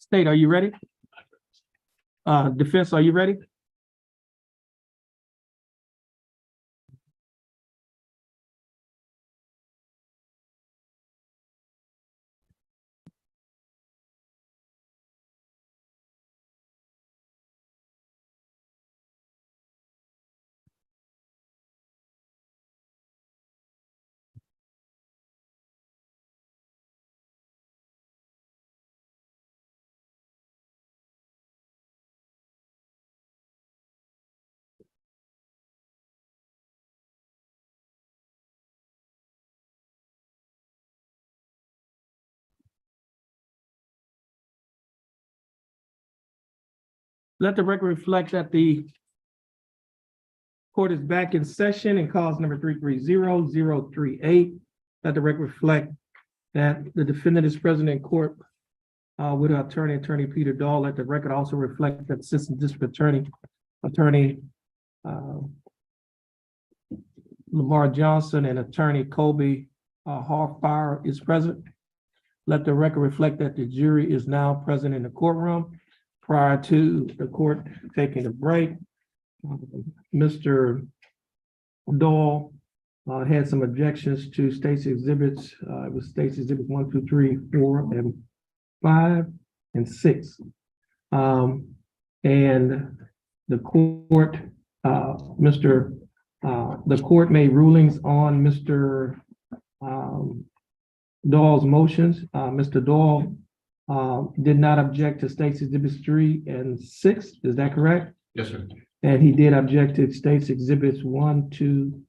State, are you ready? Defense, are you ready? Let the record reflect that the court is back in session and cause number 330-038. Let the record reflect that the defendant is present in court with our attorney Peter Dahl. Let the record also reflect that Assistant District Attorney Lamar Johnson and Attorney Colby Hoffbauer is present. Let the record reflect that the jury is now present in the courtroom. Prior to the court taking a break, Mr. Dahl had some objections to state's exhibits. It was state's exhibits 1, 2, 3, 4, and 5, and 6. And the court, the court made rulings on Mr. Dahl's motions. Mr. Dahl did not object to state's exhibits 3 and 6. Is that correct? Yes, sir. And he did object to state's exhibits 1, 2,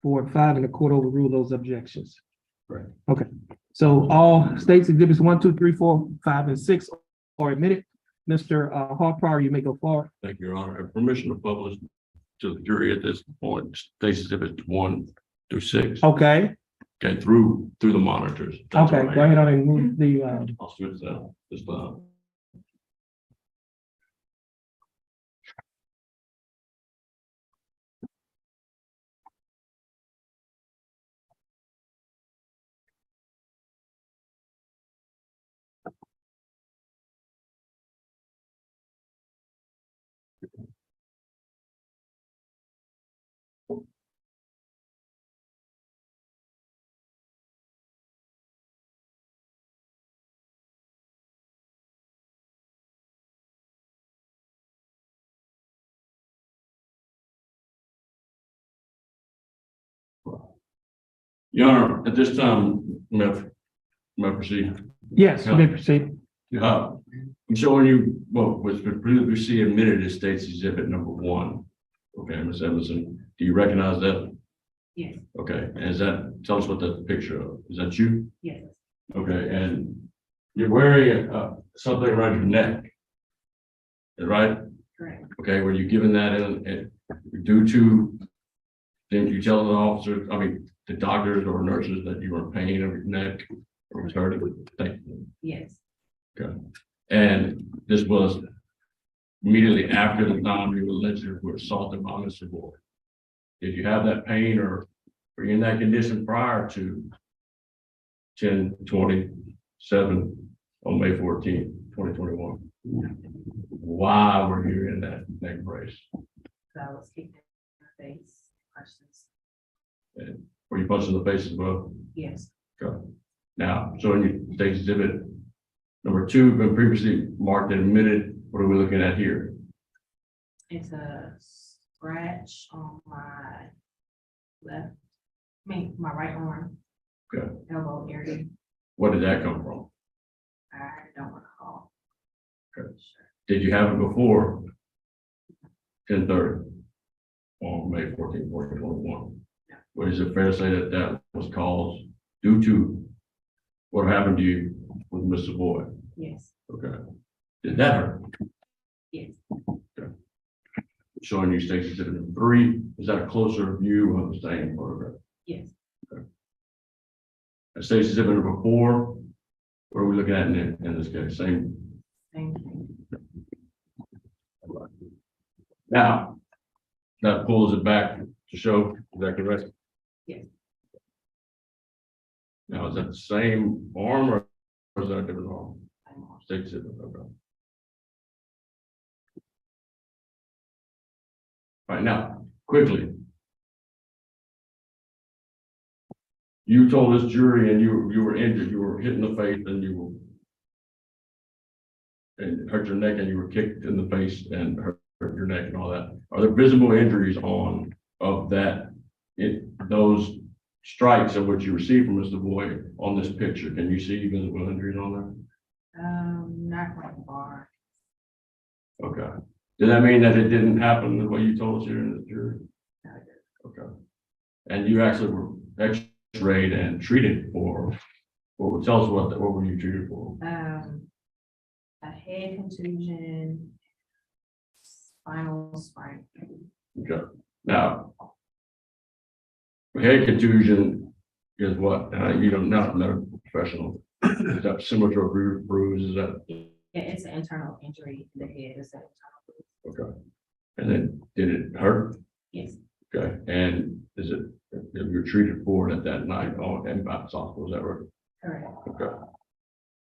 4, and 5, and the court overruled those objections. Right. Okay. So all state's exhibits 1, 2, 3, 4, 5, and 6 are admitted. Mr. Hoffbauer, you may go forward. Thank you, Your Honor. I have permission to publish to the jury at this point, state's exhibits 1 through 6. Okay. Okay, through the monitors. That's Okay. all right. Go ahead on and move the. I'll switch that this time. Your Honor, at this time, may I proceed? Yes, you may proceed. I'm showing you what was previously admitted as state's exhibit number 1. Okay, Ms. Emerson, do you recognize that? Yes, Okay, and is that, tell us what that's a picture of. Is that you? yes, Okay, and you're wearing something around your neck. Is that right? correct. Okay, were you given that in due to, didn't you tell the officers, I mean, the doctors or nurses that you were in pain of your neck or was hurting? Thank you. Yes, Okay. And this was immediately after the time you allegedly were assaulted by Mr. Boyd. Did you have that pain or were you in that condition prior to 10/27 on May 14, 2021? Why were you in that neck brace? so I was kicked in the face, questions. And were you punched in the face as well? Yes, Okay. Now, so in your state's exhibit number 2, been previously marked and admitted, what are we looking at here? it's a scratch on my left, my right arm. Okay. Elbow area. What did that come from? I don't recall. Okay. Sure. Did you have it before 10/30 on May 14, 2021? No. Well, is it fair to say that that was caused due to what happened to you with Mr. Boyd? Yes, Okay. Did that hurt? yes, Showing you state's exhibit number 3, is that a closer view of the same photograph? yes. State's exhibit number 4, what are we looking at in this case? Same. Same thing. Now, that pulls it back to show, is that correct? Yes. Now, is that the same arm or is that a different arm? Same arm. State exhibit, okay. Right now, quickly. You told this jury and you were injured, you were hit in the face and and hurt your neck and you were kicked in the face and hurt your neck and all that. Are there visible injuries of those strikes of which you received from Mr. Boyd on this picture? Can you see visible injuries on Not quite far. there? Okay. Does that mean that it didn't happen the way you told us here in the jury? Okay. And you actually were x-rayed and treated for, tell us what were you treated for? A head contusion, spinal sprain. Okay. Now, head contusion is what, you know, not a medical professional. Is that similar to a bruise? Is that? Yeah, it's an internal injury in the head. It's an internal. Okay. And then did it hurt? Yes. Okay. And is it, if you're treated for it at that night in Baptist Hospital, is that right? Correct. Okay.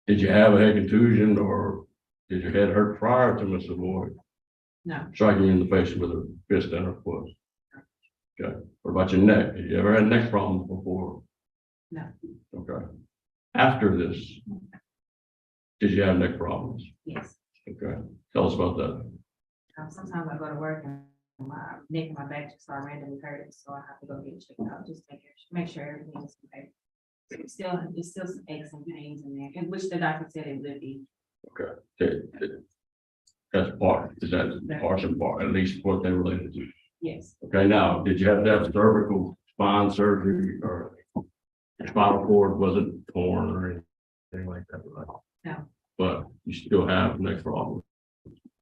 Did you have a head contusion or did your head hurt prior to Mr. Boyd No. striking you in the face with a fist and a foot? Okay. What about your neck? Did you ever had neck problems before? No. Okay. After this, did you have neck problems? Yes. Okay. Tell us about that. Sometimes I go to work and my neck and my back just start randomly hurting, so I have to go get it checked out, just make sure everything is okay. It's still some aches and pains in there, and which the doctor said it would be. Okay. That's part, is that partial part, at least what they related to? Yes. Okay, now, did you have to have cervical spine surgery or your spinal cord wasn't torn or anything like that? Right? No. But you still have neck problems?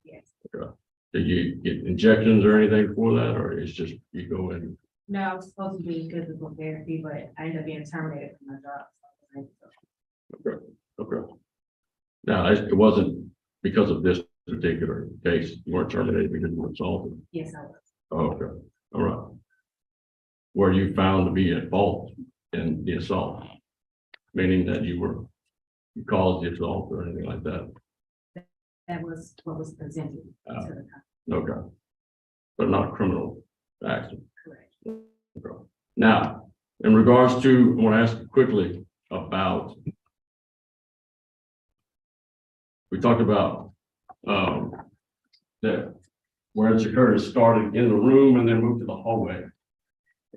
Yes. Okay. Did you get injections or anything for that, or it's just you go in? No, I was supposed to be physical therapy, but I ended up being terminated from my job. Okay, okay. Now, it wasn't because of this particular case, you weren't terminated because you were assaulted? Yes, I was. Oh, okay, all right. Were you found to be at fault in the assault? Meaning that you caused the assault or anything like that? That was what was presented to the company. Okay. But not a criminal action. Correct. Okay. Now, in regards to, I want to ask you quickly about, we talked about that where it's occurred, it started in the room and then moved to the hallway.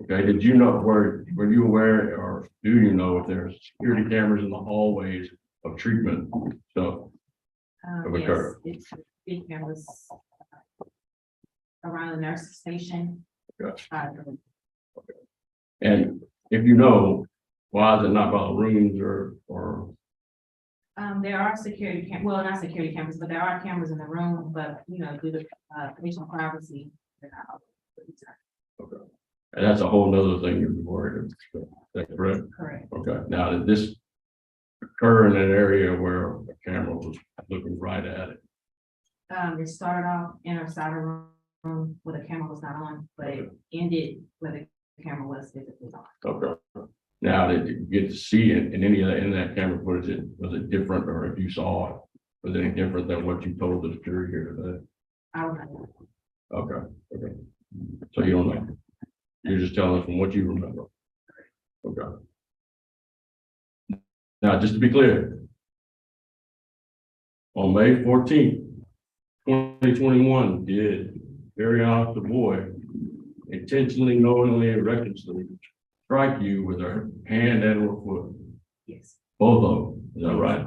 Okay, did you know were you aware or do you know if there's security cameras in the hallways of treatment stuff? Of Yes, occurred. it's big cameras around the nurse station. Gotcha. Uh, And if you know, why is it not by the rooms or? There are security well, not security cameras, but there are cameras in the room, but due to patient privacy, they're not always. Okay. And that's a whole nother thing you're worried about. Is that correct? Correct. Okay. Now, did this occur in an area where a camera was looking right at it? It started off in our cyber room where the camera was not on, but it ended where the camera was physically on. Okay. Now, did you get to see it in any of that, in that camera footage? Was it different, or if you saw it, was it any different than what you told the jury here today? I don't know. Okay, okay. So you don't know. You're just telling us from what you remember. Okay. Now, just to be clear, on May 14th, 2021, did Ariana Boyd intentionally, knowingly, and recklessly strike you with her hand and her foot? Yes. Both of them, is that right?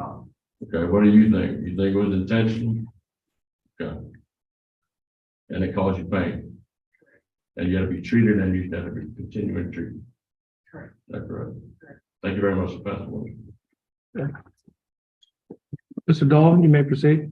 Okay, what do you think? You think it was intentional? Okay. And it caused you pain? And you got to be treated and you got to be continuing treatment? Correct. That's correct. Correct. Thank you very much, Pastor Williams. Mr. Dahl, you may proceed.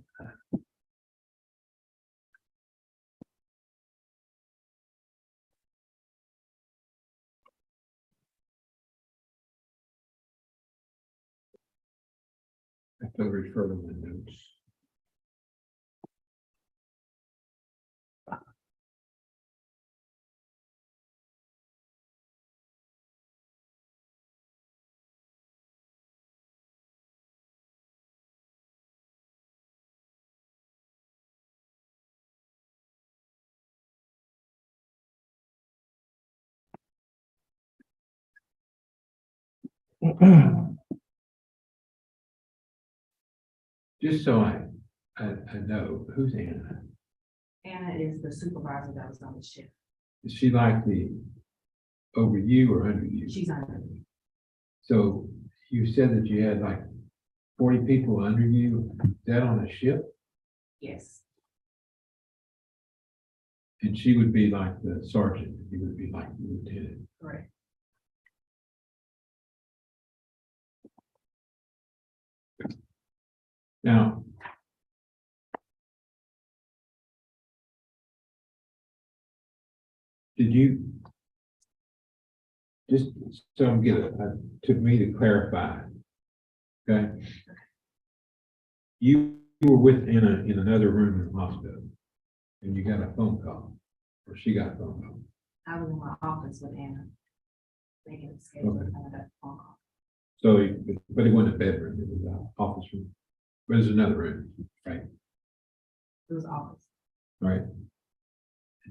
I can refer to the notes. Just so I know, who's Anna? Anna is the supervisor that was on the shift. Is she like the over you or under you? She's under me. So you said that you had like 40 people under you. Is that on a ship? Yes, And she would be like the sergeant, you would be like the lieutenant. correct. Now, did you, just so I'm to me to clarify, okay? You were with Anna in another room in the hospital, and you got a phone call, or she got a phone call. I was in my office with Anna. Making a schedule, Okay. and I got a phone call. So, but it wasn't a bedroom, it was an office room. But there's another room, right? It was office. Right.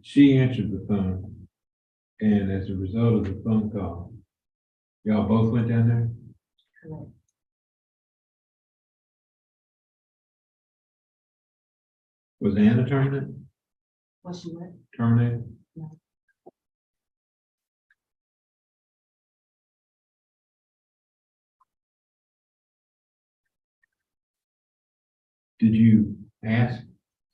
She answered the phone, and as a result of the phone call, y'all both went down there? Correct. Was Anna terminated? Was she what? Terminated? No. Did you ask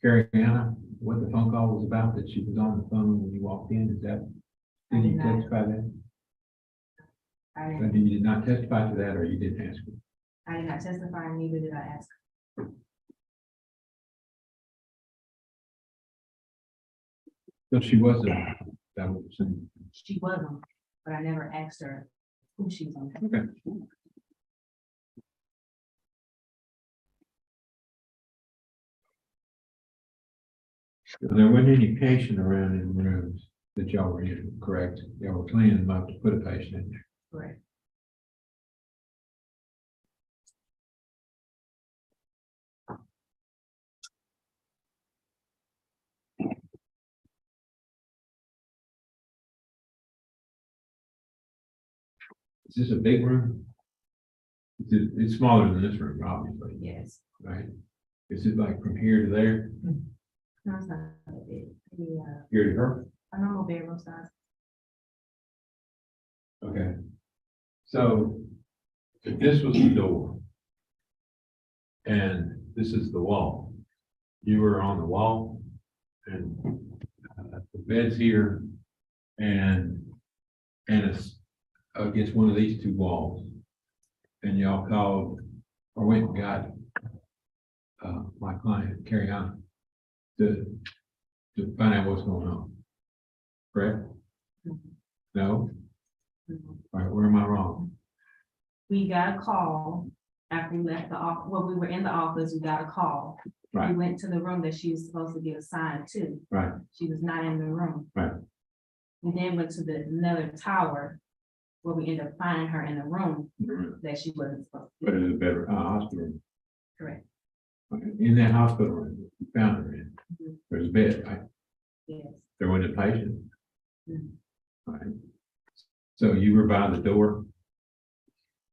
Carrie Anna what the phone call was about, that she was on the phone when you walked in? Is that, did you No. testify that? I Or didn't, you did not testify to that, or you didn't ask her? I did not testify, and neither did I ask. So she wasn't, that was, She wasn't, but I never asked her who she was on. okay. There wasn't any patient around in the rooms that y'all were in, correct? Y'all were cleaning them up to put a patient in there. Correct. Is this a big room? It's smaller than this room, obviously, Yes. right? Is it like from here to there, No, it's not that big. Maybe, here to her? a normal bedroom size. Okay. So if this was the door and this is the wall, you were on the wall and the bed's here and it's against one of these two walls. And y'all called or went and got my client, Carrie on, to find out what's going on. Correct? Mhm. No? Mhm. All right, where am I wrong? We got a call after we left the office, well, we were in the office, we got a call. We Right. went to the room that she was supposed to get assigned to. Right, She was not in the room. right. We then went to another tower where we ended up finding her in a room But that she wasn't supposed to. it is a better hospital room. Correct. Okay, in that hospital room, you found her in, Mhm. there's a bed, right? Yes. There wasn't a patient. Mhm. Right. So you were by the door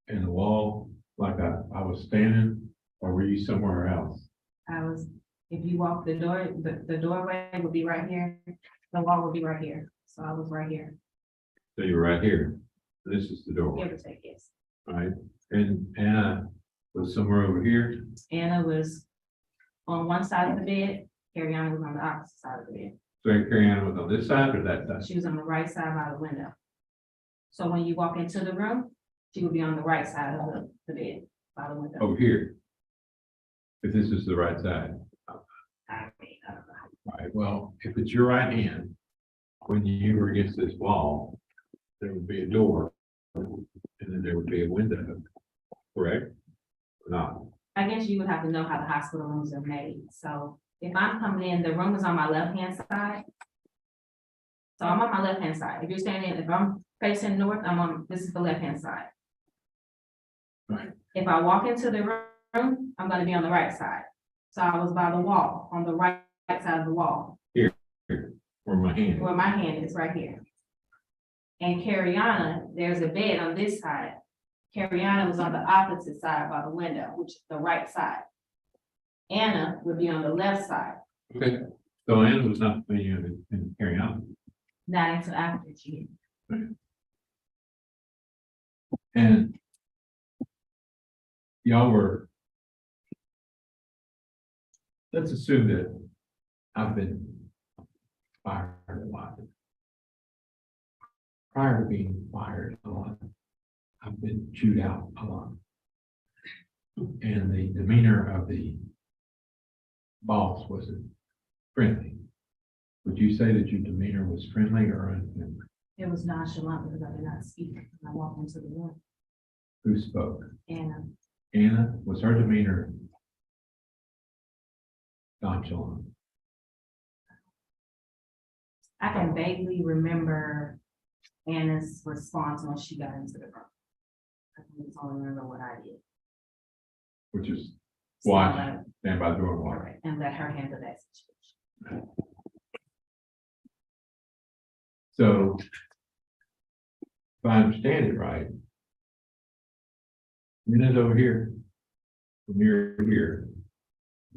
and the wall, like I was standing, or were you somewhere else? I was, if you walk the door, the doorway would be right here, the wall would be right here, so I was right here, So you were right here. This is the give door, or take, yes. right? And Anna was somewhere over here. Anna was on one side of the bed, Ariana was on the opposite side of the bed. So Carrie Ann was on this side or that side? She was on the right side by the window. So when you walk into the room, she would be on the right side of the bed by the window. Over here. If this is the right side. I mean, I don't know. All right, well, if it's your right hand, when you were against this wall, there would be a door, and then there would be a window, correct? Or not? I guess you would have to know how the hospital rooms are made, so if I'm coming in, the room is on my left-hand side. So I'm on my left-hand side, if you're standing, if I'm facing north, this is the left-hand side. Right. If I walk into the room, I'm gonna be on the right side, so I was by the wall, on the right side of the wall, Where my hand where is. my hand is right here. And Cariana, there's a bed on this side, Carriana was on the opposite side by the window, which is the right side. Anna would be on the left side, Okay, so Anna was not putting you in carry on. not until after she. And y'all were, let's assume that I've been fired a lot. Prior to being fired a lot, I've been chewed out a lot. And the demeanor of the boss wasn't friendly. Would you say that your demeanor was friendly or unfriendly? It was nonchalant because I did not speak when I walked into the room. Who spoke? And Anna, was her demeanor nonchalant? I can vaguely remember Anna's response when she got into the room. I can just only remember what I did. Which is So, why stand by the door and watch. right, and let her handle that situation. So if I understand it right, Mina's over here, from here,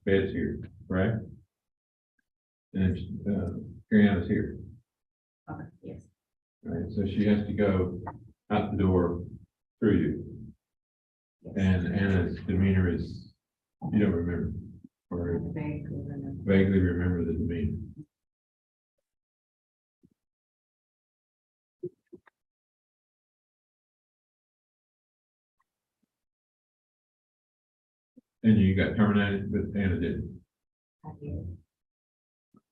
bed's here, right? And Kariana's here, Okay, yes. right? So she has to go out the door through you. Yes. And Anna's demeanor is, you don't remember, I or vaguely remember. vaguely remember the demeanor. And you got terminated, but Anna didn't. I did.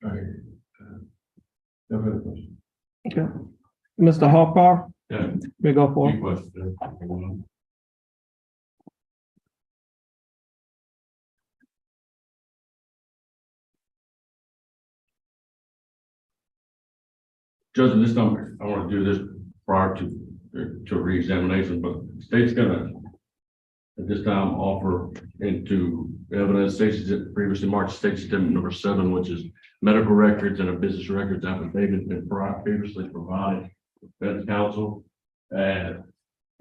All right. No further questions. Okay. Mr. Hopper, Yeah, we go for few it. questions there. Judge, this time, I want to do this prior to reexamination, but the state's gonna at this time offer into evidence, states that previously marked state statement number 7, which is medical records and a business records affidavit been previously provided by the council. And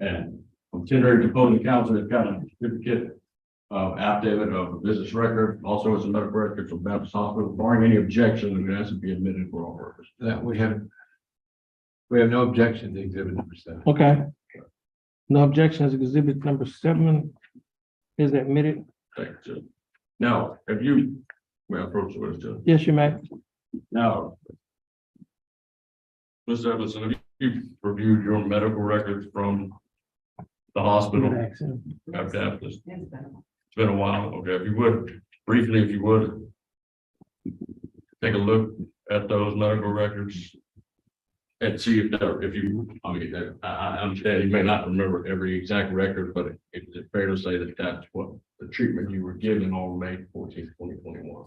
I'm tendering to opposing counsel, it's got a certificate of affidavit of a business record, also as a medical record from Baptist Hospital, barring any objection, it has to be admitted for all purposes. That we have no objection to exhibit number 7. Okay. No objections, exhibit number 7 is admitted. Thank you, Judge. Now, have you, may I approach the witness, Judge? Yes, you may. Now, Ms. Evanson, have you reviewed your medical records from the hospital? At Baptist? It's better. It's been a while. Okay, if you would, briefly, if you would, take a look at those medical records and see if they're, if you, I mean, I understand you may not remember every exact record, but is it fair to say that that's what the treatment you were given on May 14th, 2021?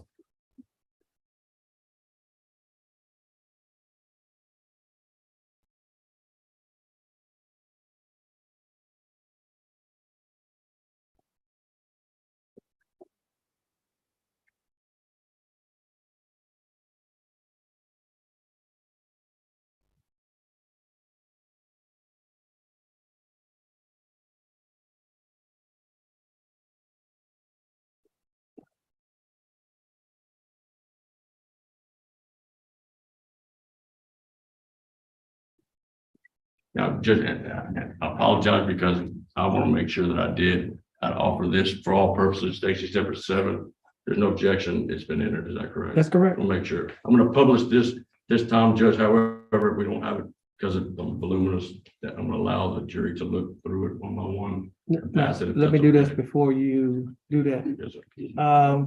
Now, just, I apologize because I want to make sure that I did, I'd offer this for all purposes, Stacy Stepper 7. There's no objection, it's been entered, is that correct? That's correct. I'll make sure. I'm gonna publish this time, Judge, however, we don't have it, because I'm voluminous, that I'm gonna allow the jury to look through it one by one. Pass it if Let me that's do this okay. before you do that. Yes, sir.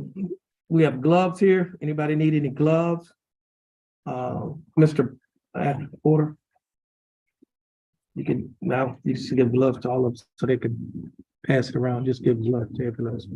We have gloves here. Anybody need any gloves? Mr. Porter? You can, now, you just give gloves to all of us so they can pass it around. Just give gloves to everyone else.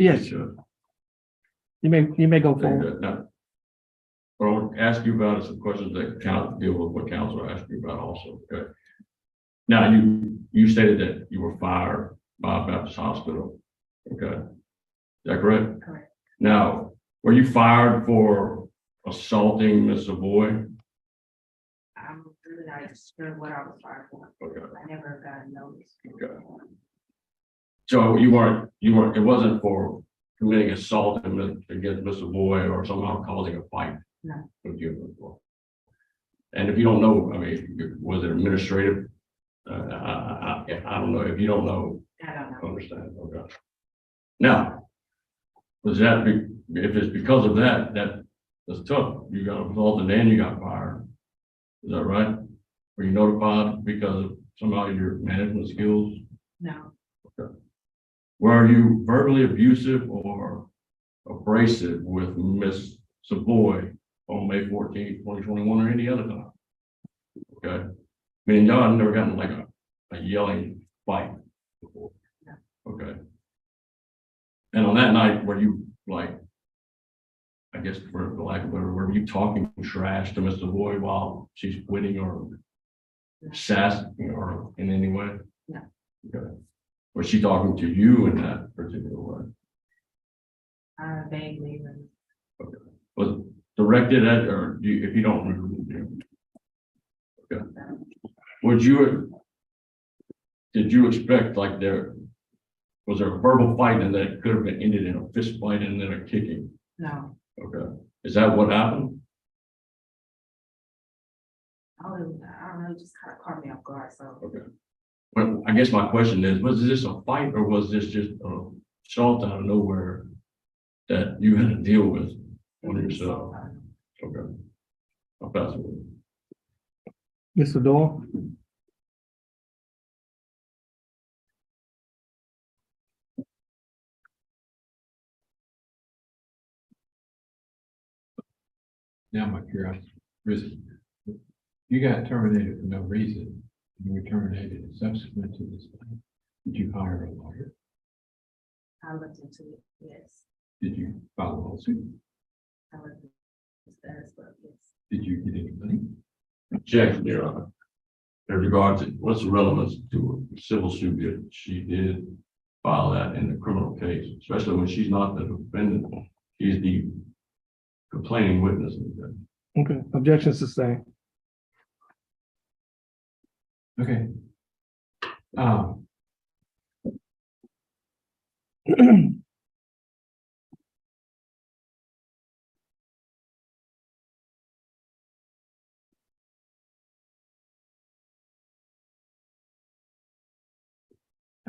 Yes, Sure. you may go Thank forward. you. Now, what I want to ask you about is some questions that deal with what council asked you about also, okay? Now, you stated that you were fired by Baptist Hospital, okay? Is that correct? Correct. Now, were you fired for assaulting Miss Savoy? I'm really not sure what I was fired for. Okay, I never got a notice. okay. So you weren't, it wasn't for committing assault against Miss Savoy or somehow causing a fight? No. With you? And if you don't know, I mean, was it administrative? I don't know. If you don't know, I don't know. understand, okay. Now, was that, if it's because of that, that's tough. You got assaulted and you got fired. Is that right? Were you notified because of somehow your management skills? No, Were you verbally abusive or abrasive with Miss Savoy on May 14th, 2021 or any other time? Okay. I mean, y'all have never gotten like a yelling fight before. Okay. And on that night, were you like, I guess for lack of a better word, were you talking trash to Miss Savoy while she's quitting or sassing or in any way? No. Okay. Was she talking to you in that particular way? I vaguely remember. Was directed at, or if you don't remember? Okay. Did you expect like was there a verbal fight and that could have been ended in a fist fight and then a kicking? No. Okay. Is that what happened? I don't know, it just kind of caught me off guard, so. Okay. Well, I guess my question is, was this a fight or was this just a assault out of nowhere that you had to deal with on yourself? Okay. I'll pass it. Mr. Doyle? Now my curiosity, you got terminated for no reason. You were terminated subsequent to this. Did you hire a lawyer? I looked into it, yes. Did you file a lawsuit? I looked into the status, but yes. Did you get any money? Objection, Your Honor. In regard to what's the relevance to a civil suit if she did file that in the criminal case, especially when she's not the defendant, she's the complaining witness. Okay, objection sustained. Okay. How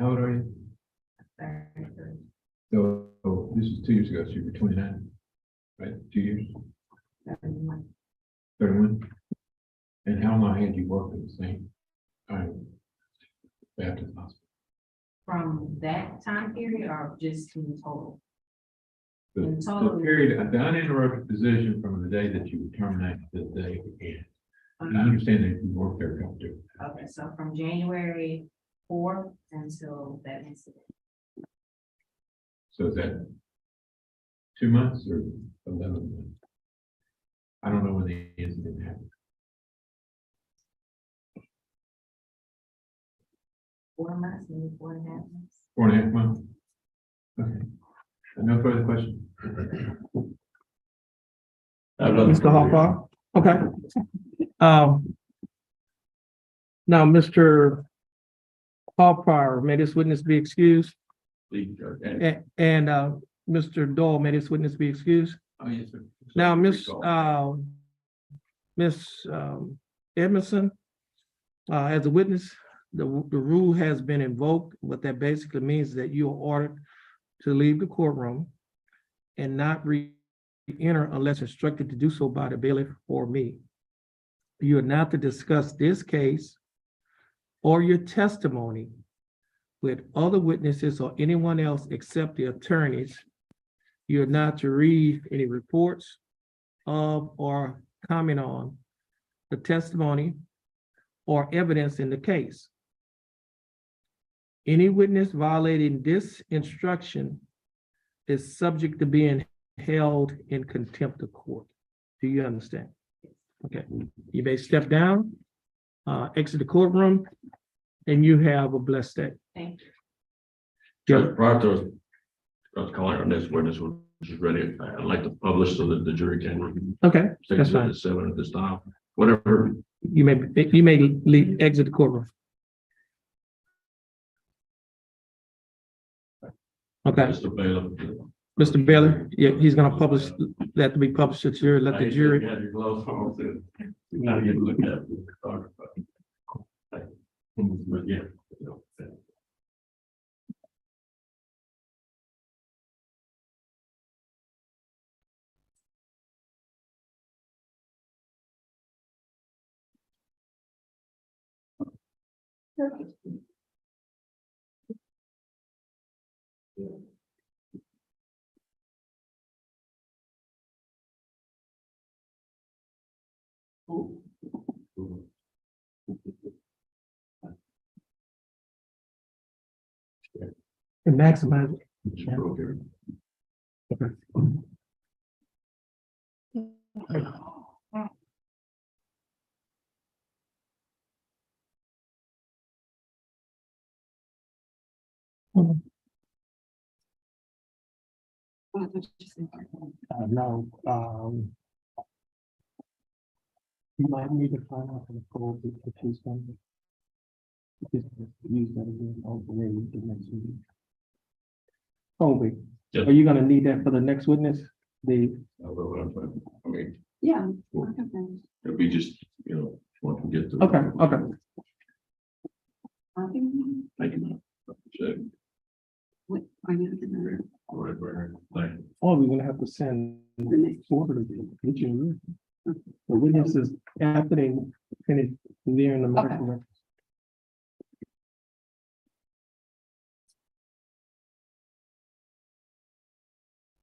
old are you? 33. So this was 2 years ago, so you were 29, right? 2 years, 31. 31. And how long had you worked at the same Baptist hospital? From that time period or just in total? The In total. period, the uninterrupted position from the day that you were terminated to the day it began. And I understand that you worked there a couple different times. Okay, so from January 4th until that incident. So is that 2 months or 11 months? I don't know when the incident happened. 4 months, maybe 4.5 months. 4.5 months? Okay. No further questions? Mr. Hopper? Okay. Now, Mr. Hopper, may this witness be excused? And Mr. Doyle, may this witness be excused? Oh, yes, sir. Now, Miss Edmondson, as a witness, the rule has been invoked. What that basically means is that you are ordered to leave the courtroom and not re-enter unless instructed to do so by the bailiff or me. You are not to discuss this case or your testimony with other witnesses or anyone else except the attorneys. You're not to read any reports of or comment on the testimony or evidence in the case. Any witness violating this instruction is subject to being held in contempt of court. Do you understand? Okay, you may step down, exit the courtroom, and you have a blessed day. Thank you. Judge, prior to us calling our next witness, which is ready, I'd like to publish so that the jury can review. Okay, State that's fine. at 7 at this time, whatever. You may leave, exit the courtroom. Okay, Mr. Bailiff. Mr. Baylor, yeah, he's gonna publish that to be published to the jury, let the jury. Got your gloves on, too. Now you look at it. But yeah. And maximize it. Just broke here. No, you might need to find out from the code if he's gonna. Just use that again, overlay the next meeting. Colby, Yes. are you gonna need that for the next witness? The, I don't know what I'm saying. I mean, Yeah. it'll be just, once we get to. okay, okay. Thank you. ma'am. Check. All right, Brian. Thank you. Or we're gonna have to send order to get you. The witnesses after they finish clearing the medical records.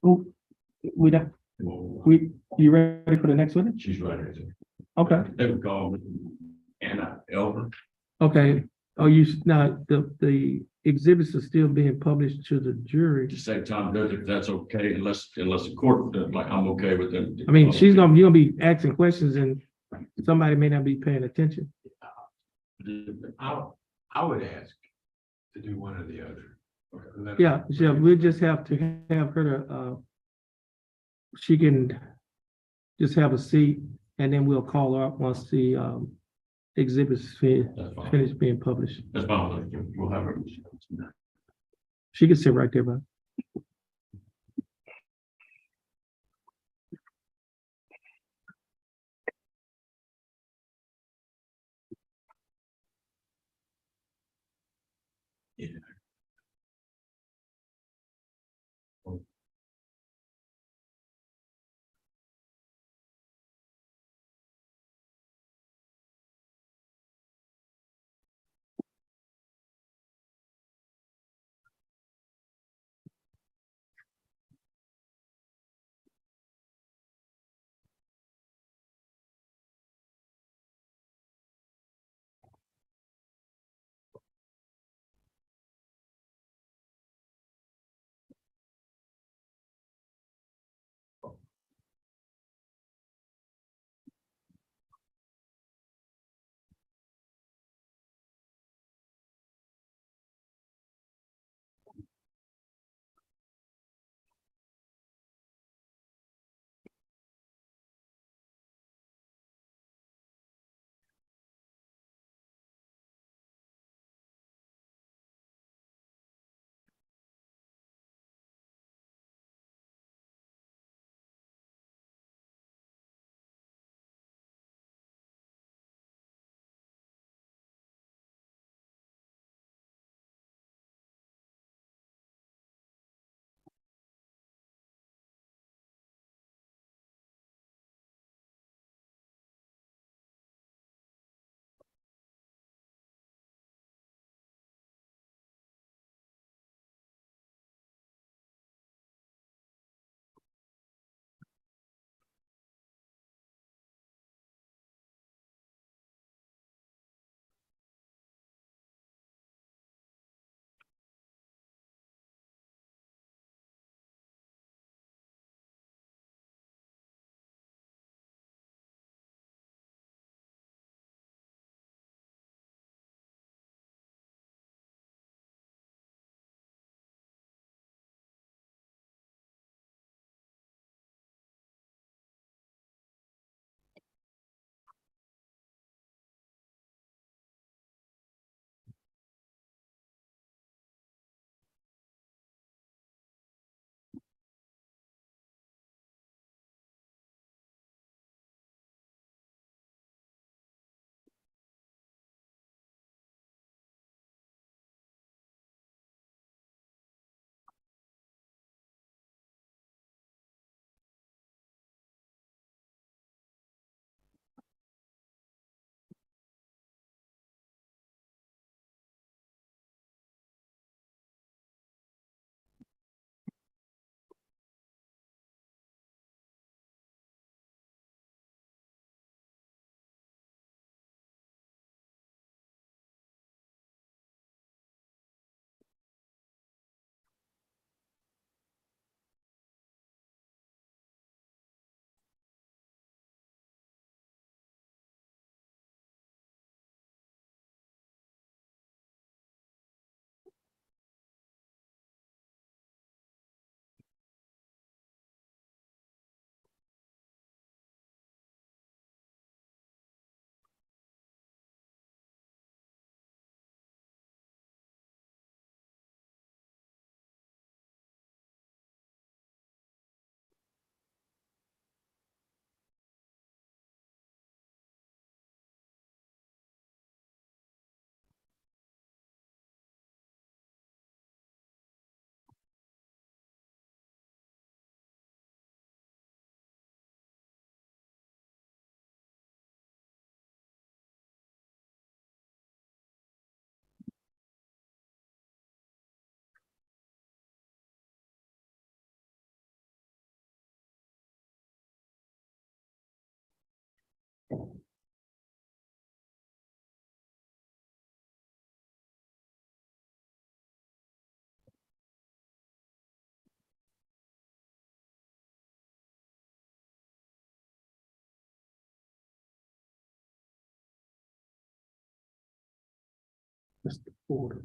Oh, you ready for the next witness? She's right here. too. Okay, They would call me Anna Elver. okay. Oh, now, the exhibits are still being published to the jury. To save time, if that's okay, unless the court, like, I'm okay with them. I mean, you're gonna be asking questions and somebody may not be paying attention. I would ask to do one or the other. Yeah, we'll just have to have her, she can just have a seat and then we'll call her up once the, exhibits That's fine. finish being published. That's fine. We'll have her. She can sit right there, but. Yeah. Mr. Porter.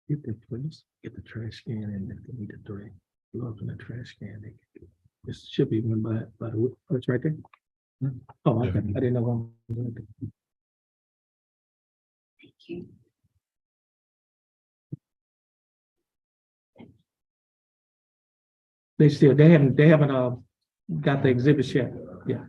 Get the, please, get the trash can and if they need a three. Look in the trash can. This should be one by the, oh, it's right there. Oh, okay, I didn't know. They haven't, got the exhibits yet, yeah.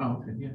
Oh, okay, yeah.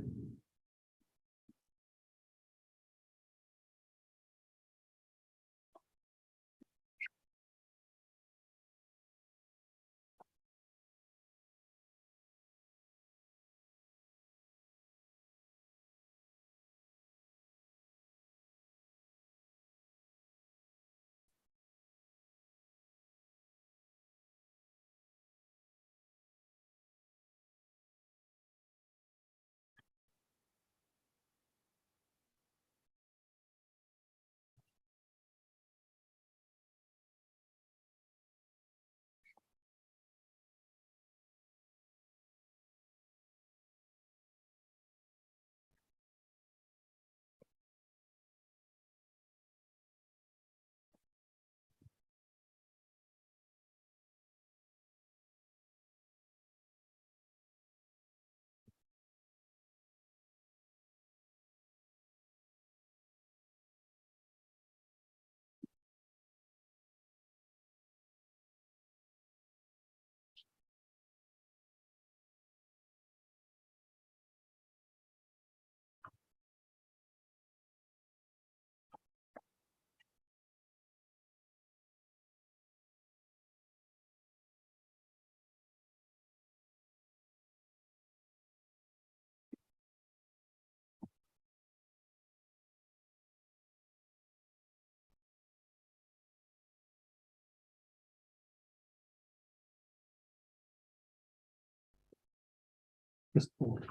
Mr. Ford.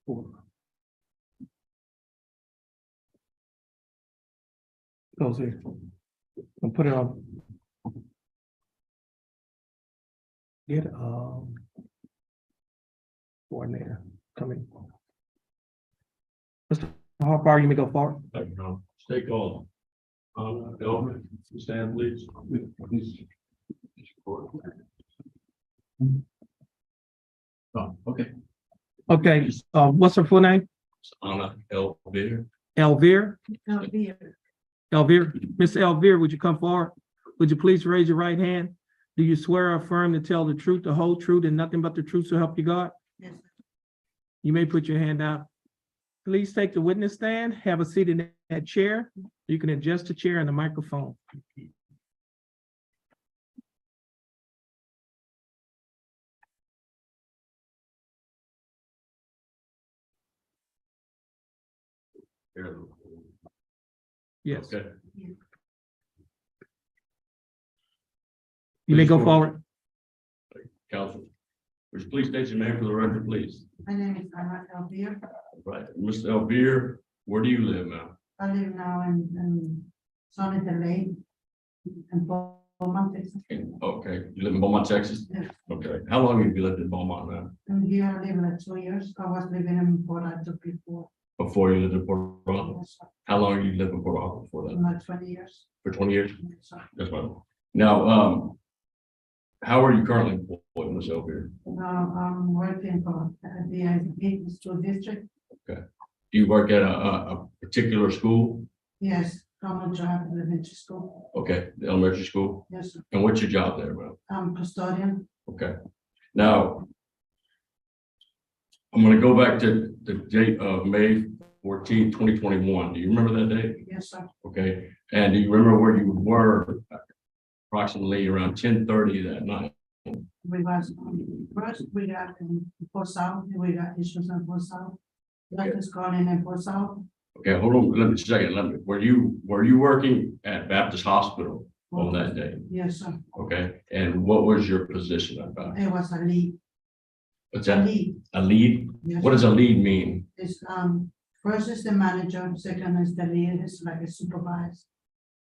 Goes here. And put it on. Get, coordinator coming. Mr. Harper, you may go forward. Thank you, Tom. Stay calm. Elmer, stand please. Oh, okay. Okay, what's her full name? Anna Elvira. Elvira? Elvira, Ms. Elvira, would you come forward? Would you please raise your right hand? Do you swear or affirm to tell the truth, the whole truth, and nothing but the truth to help you God? Yes. You may put your hand out. Please take the witness stand, have a seat in that chair. You can adjust the chair and the microphone. Yes, Okay. you may go forward. Council, would you please state your name for the record, please? My name is Anna Elvira. Right, Mr. Elvira, where do you live now? I live now in Sonny Lane in Beaumont, Texas. Okay, you live in Beaumont, Texas? Yes. Okay, how long have you lived in Beaumont now? And here I live like 2 years. I was living in Port Arthur before. Before you lived in Port Arthur? Yes, sir. How long have you lived in Port Arthur before that? Like 20 years. For 20 years? Yes, sir. That's fine. Now, how are you currently employed, Ms. Elvira? Now I'm working for the school district. Do you work at a particular school? Yes, common drive elementary school. Okay, the elementary school? Yes, sir. And what's your job there, ma'am? I'm custodian. Okay. Now, I'm gonna go back to the date of May 14, 2021. Do you remember that date? Yes, sir. Okay, and do you remember where you were approximately around 10:30 that night? We was, first we got in Port South, we got issues in Port South. That is calling in Port South. Okay, hold on, let me just a second, were you working at Baptist Hospital on that day? Yes, sir. Okay, and what was your position about? It was a lead. What's A that? lead. A lead? Yes, What does a lead mean? It's, first is the manager, second is the lead, it's like a supervisor.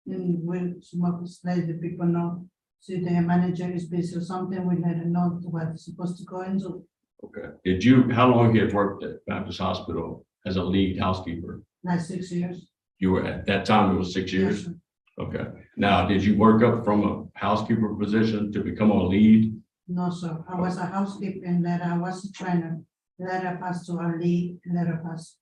And we, some of us let the people know, see the manager is busy or something, we let them know what it's supposed to go into. Okay, how long you had worked at Baptist Hospital as a lead housekeeper? Like 6 years. You were at that time, it was 6 Yes, years? sir. Okay, now, did you work up from a housekeeper position to become a lead? No, sir, I was a housekeeper and then I was a trainer, let her pass to a lead, let her pass.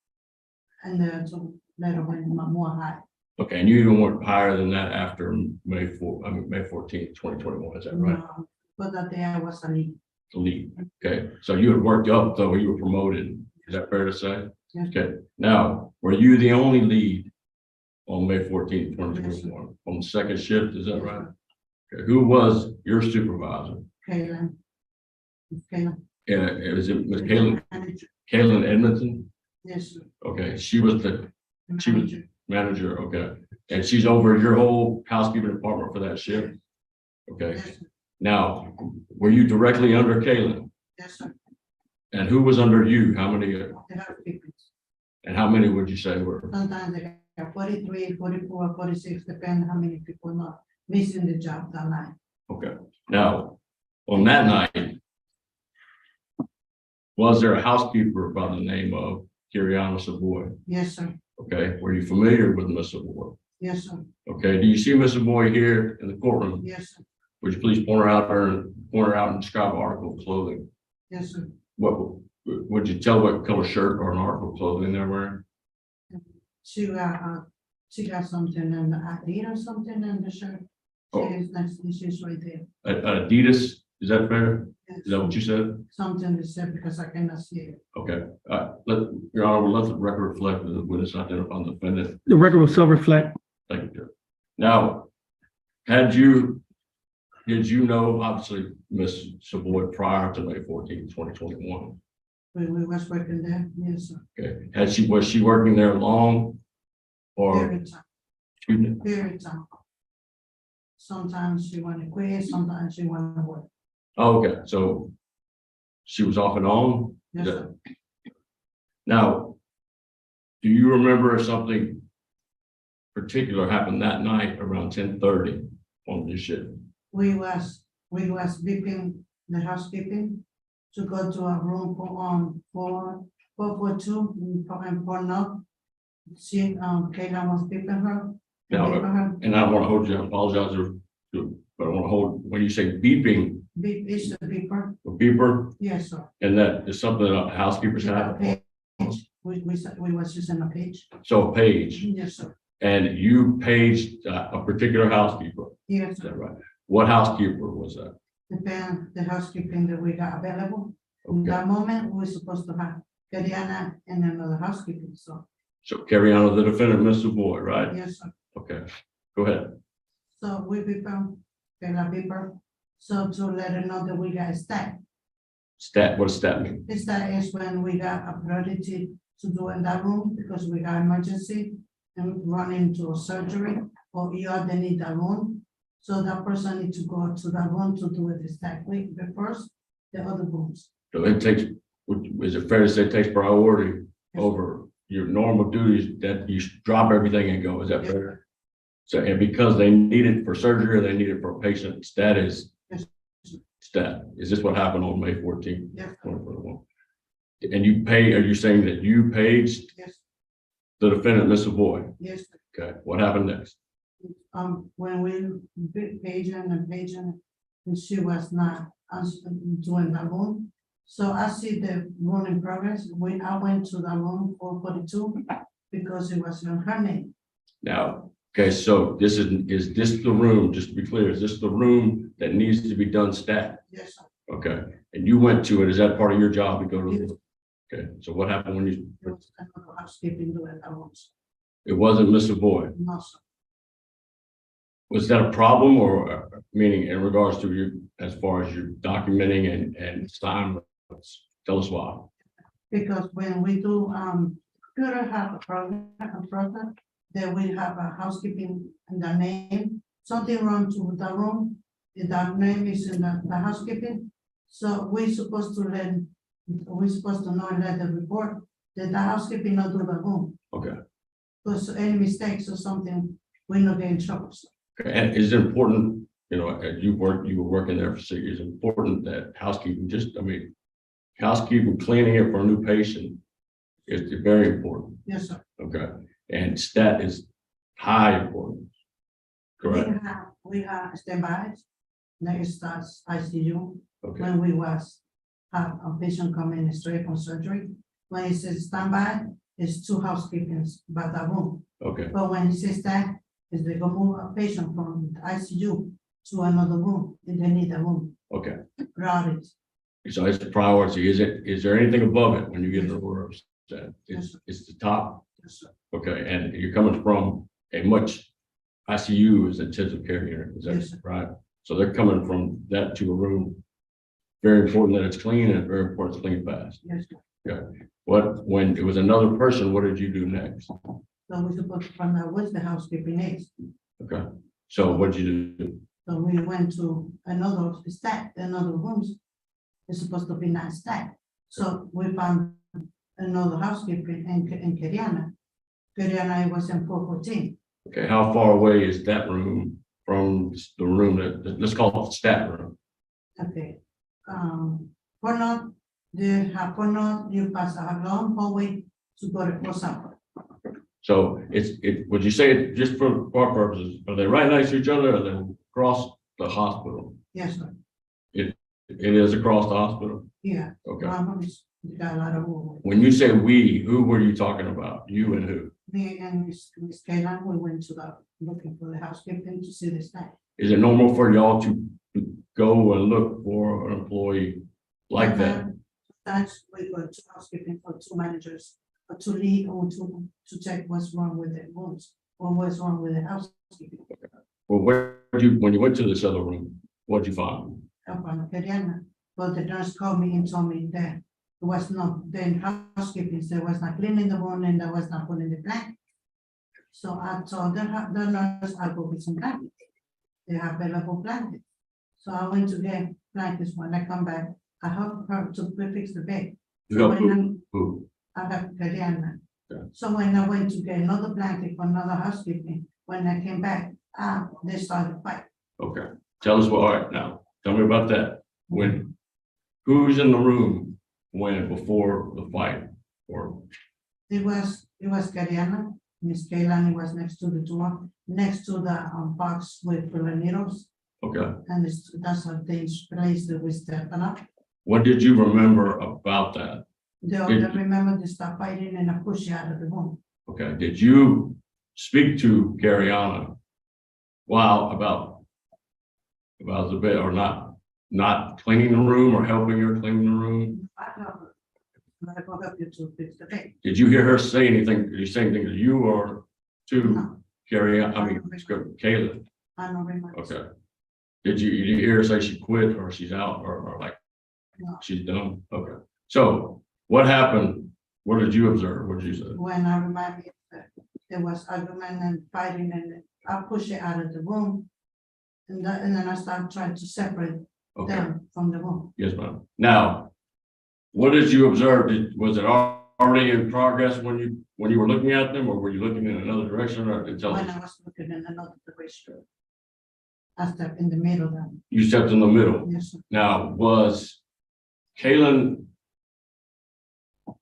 And then to let her went more high. Okay, and you even went higher than that after May 14th, 2021, is that right? No, but that day I was a lead. The lead, okay, so you had worked up, though, you were promoted, is that fair to say? Yes. Okay, now, were you the only lead on May 14th, 2021, on the second shift, is that right? Okay, who was your supervisor? Kaylin. Kaylin. Was it Ms. Kaylin, Manager. Kaylin Edmondson? Yes, sir. Okay, she was the She was- Manager. manager, okay, and she's over your whole housekeeping department for that shift? Okay, Yes, sir. now, were you directly under Kaylin? Yes, sir. And who was under you? How many, They have people. and how many would you say were? Sometimes they have 43, 44, 46, depending how many people not missing the job that night. Okay, now, on that night, was there a housekeeper by the name of Kiriana Savoy? Yes, sir. Okay, were you familiar with Miss Savoy? Yes, sir. Okay, do you see Miss Savoy here in the courtroom? Yes, sir. Would you please point her out and describe an article of clothing? Yes, sir. What, would you tell what color shirt or an article of clothing they're wearing? She got something in the ID or something in the shirt. She Oh. is next, she's right there. Adidas, is that fair? Yes. Is that what you said? Something is said because I cannot see it. Okay, Your Honor, let the record reflect that the witness identified the defendant. The record will so reflect. Thank you. Now, did you know, obviously, Ms. Savoy prior to May 14, 2021? We was working there, yes, sir. Okay, was she working there long? Or, Every time, excuse me, every time. Sometimes she wanna quit, sometimes she wanna work. oh, okay, so she was off and on? Yes, sir. Now, do you remember if something particular happened that night around 10:30 on this shift? We was beeping the housekeeping to go to a room for 442 and for not. She, Kayla was beeping her. No, beeping her. and I don't want to hold you, I apologize, but I want to hold, when you say beeping, Beep is the beeper, a beeper, yes, sir. and that is something that housekeepers have. We was using a page, So a page, yes, sir, and you paged a particular housekeeper, yes, is sir. that right? What housekeeper was that? The housekeeping that we got available. In Okay, that moment, we're supposed to have Kariana and another housekeeping, so, so carry on with the defendant, Mr. Boyd, right? yes, sir. Okay, go ahead. So we beeper, Kayla beeper, so to let her know that we got a stack. What does that mean? This that is when we got a priority to do in that room because we got emergency and run into a surgery or ER, they need that room. So that person need to go to that room to do it this that week, the first, the other rooms. So it takes, is it fair to say it takes priority over your normal duties that you drop everything and go, is that fair? So, and because they need it for surgery, or they need it for a patient, status. Yes. Stat, is this what happened on May 14th? Yes, 2021? And you pay, are you saying that you paged yes, the defendant, Mr. Boyd? yes. Okay, what happened next? When we paging, and she was not doing that room. So I see the room in progress. I went to the room 442 because it was on her name. Now, okay, so this is this the room, just to be clear, is this the room that needs to be done stat? Yes, sir. Okay, and you went to it, is that part of your job to go to? Yes. Okay, so what happened when you, There was another housekeeping doing that room. it wasn't Mr. Boyd? No, sir. Was that a problem or meaning in regards to you, as far as your documenting and assignments? Tell us why. Because when we do, computer have a program, that we have a housekeeping and the name, something wrong to the room, that name is in the housekeeping. So we're supposed to know and let the report that the housekeeping not do the room. Okay, Because any mistakes or something, we not get in trouble. okay, and is it important, you know, as you were working there for 6 years, important that housekeeping, housekeeping, cleaning it for a new patient is very important, Yes, sir. okay? And stat is high importance, correct? We have standbys, next starts ICU, Okay, when we have a patient coming straight from surgery. When it says standby, it's 2 housekeepings by the room. okay, But when it says that, is they go move a patient from the ICU to another room, and they need a room, okay. routed. So it's the priority. Is there anything above it when you get in the order of stat? It's the top, Yes, sir. okay, and you're coming from a much ICU is intensive care unit, is Yes, that sir. right? So they're coming from that to a room. Very important that it's clean and very important it's clean fast. Yes, sir. When it was another person, what did you do next? So we're supposed to find out what's the housekeeping is. Okay, so what did you do? So we went to another rooms. It's supposed to be not stacked. So we found another housekeeping in Kariana. Kariana was in 414. Okay, how far away is that room from the room let's call it the stat room? Okay. For not, you pass a long hallway to go to Osaka. So would you say it just for our purposes, are they right next to each other or are they across the hospital? Yes, sir. It is across the hospital? Yeah. Okay. We got a lot of hallway. When you say we, who were you talking about? You and who? Me and Miss Kayla, we went to looking for the housekeeping to see the staff. Is it normal for y'all to go and look for an employee like that? That's we go to housekeeping for 2 managers, or to lead or to check what's wrong with the rooms or what's wrong with the housekeeping. Well, when you went to this other room, what'd you find? Upon Kariana, but the nurse called me and told me that it was not, then housekeeping, there was not cleaning the room and there was not putting the blanket. So I told the nurse, I'll go get some blankets. They have available blankets. So I went to get blankets. When I come back, I helped her to fix the bed. You So helped when who? I have Gariana. Okay. So when I went to get another blanket for another housekeeping, when I came back, they started fight. Okay, tell us what, all right, now, tell me about that. When, who's in the room when, before the fight? Or, It was Gariana, Miss Kaylan, was next to the door, next to the box with the needles. okay, And that's a things place that we step up. what did you remember about that? They all Did- remember they start fighting and I push you out of the room. Okay, did you speak to Cariana? Wow, about the bed, or not cleaning the room or helping her clean the room? I go help you to fix the bed. Did you hear her say anything? Did you say anything to you or to No, Cariana, I mean, Kayla? I don't remember. Okay. Did you hear her say she quit or she's out or like No. she's done? Okay. So what happened? What did you observe? What did you say? When I remind me that there was argument and fighting and I push it out of the room. And then I start trying to separate Okay, them from the room. yes, ma'am. Now, what did you observe? Was it already in progress when you were looking at them, or were you looking in another direction, or tell When us? I was looking in another direction. I stepped in the middle then, You stepped in the middle. yes, sir. Now, was Kaylin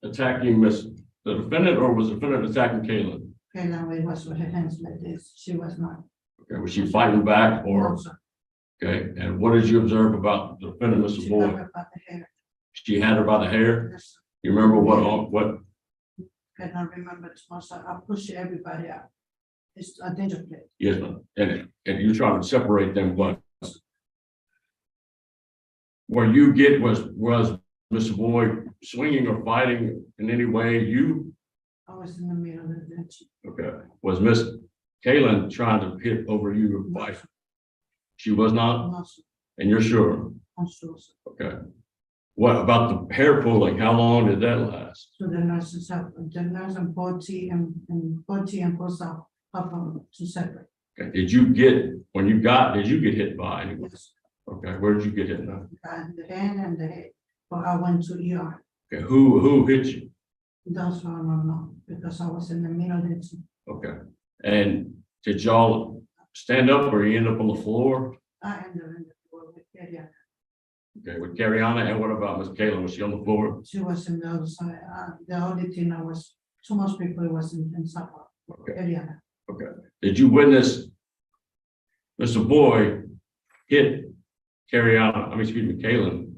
attacking the defendant, or was the defendant attacking Kaylin? Kayla was with her hands like this, she was not. Okay, was she fighting back, or, No, sir. okay, and what did you observe about the defendant, Mr. She Boyd? got her by the hair, She had her by the hair? yes, sir. You remember what, Cannot remember too much, so I push everybody out. It's a danger place. yes, ma'am, and you trying to separate them, but where you get was Mr. Boyd swinging or fighting in any way, I was in the middle of the. okay, was Miss Kaylin trying to hit over you or fight? She was not, No, sir. and you're sure? I'm sure, sir. Okay. What about the hair pulling? How long did that last? So the nurses have, the nurse and 40 and post up to separate. Okay, did you get hit by anyone? Yes, Okay, where did you get hit now? and the hand and the head, but I went to ER. Okay, who hit you? That's why I don't know, because I was in the middle of it. Okay, and did y'all stand up or you end up on the floor? I ended in the floor with Kayla. Okay, with Cariana, and what about Miss Kaylin? Was she on the floor? She was in the other side. The only thing I was, too much people was in supper. Okay, Kayla. did you witness Mr. Boyd hit Kaylin?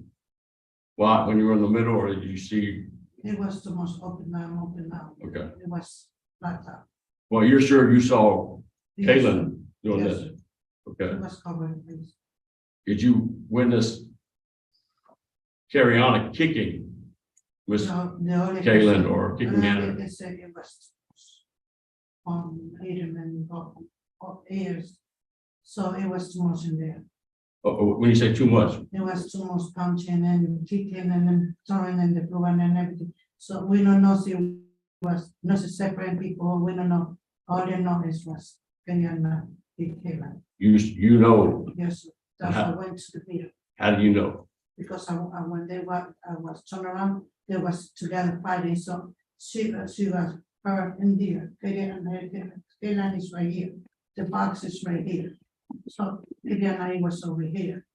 Why, when you were in the middle, or did you see? It was too much open now. Okay, It was like that. well, you're sure you saw Yes, Kaylin doing yes, this? It Okay, was covered, please. did you witness Cariana kicking Miss No, the only. Kaylin person- or kicking at her? They say it was. Hidden and ears. So it was too much in there. When you say too much, It was too much punching and kicking and then throwing in the floor and everything. So we don't know if it was not separate people, we don't know. All they know is was Kayla, Kayla. you know, Yes, that's why I went to the meeting. how do you know? Because when they were, I was turned around, they was together fighting, so she was her in there, Kayla is right here, the box is right here. So Kayla was over here.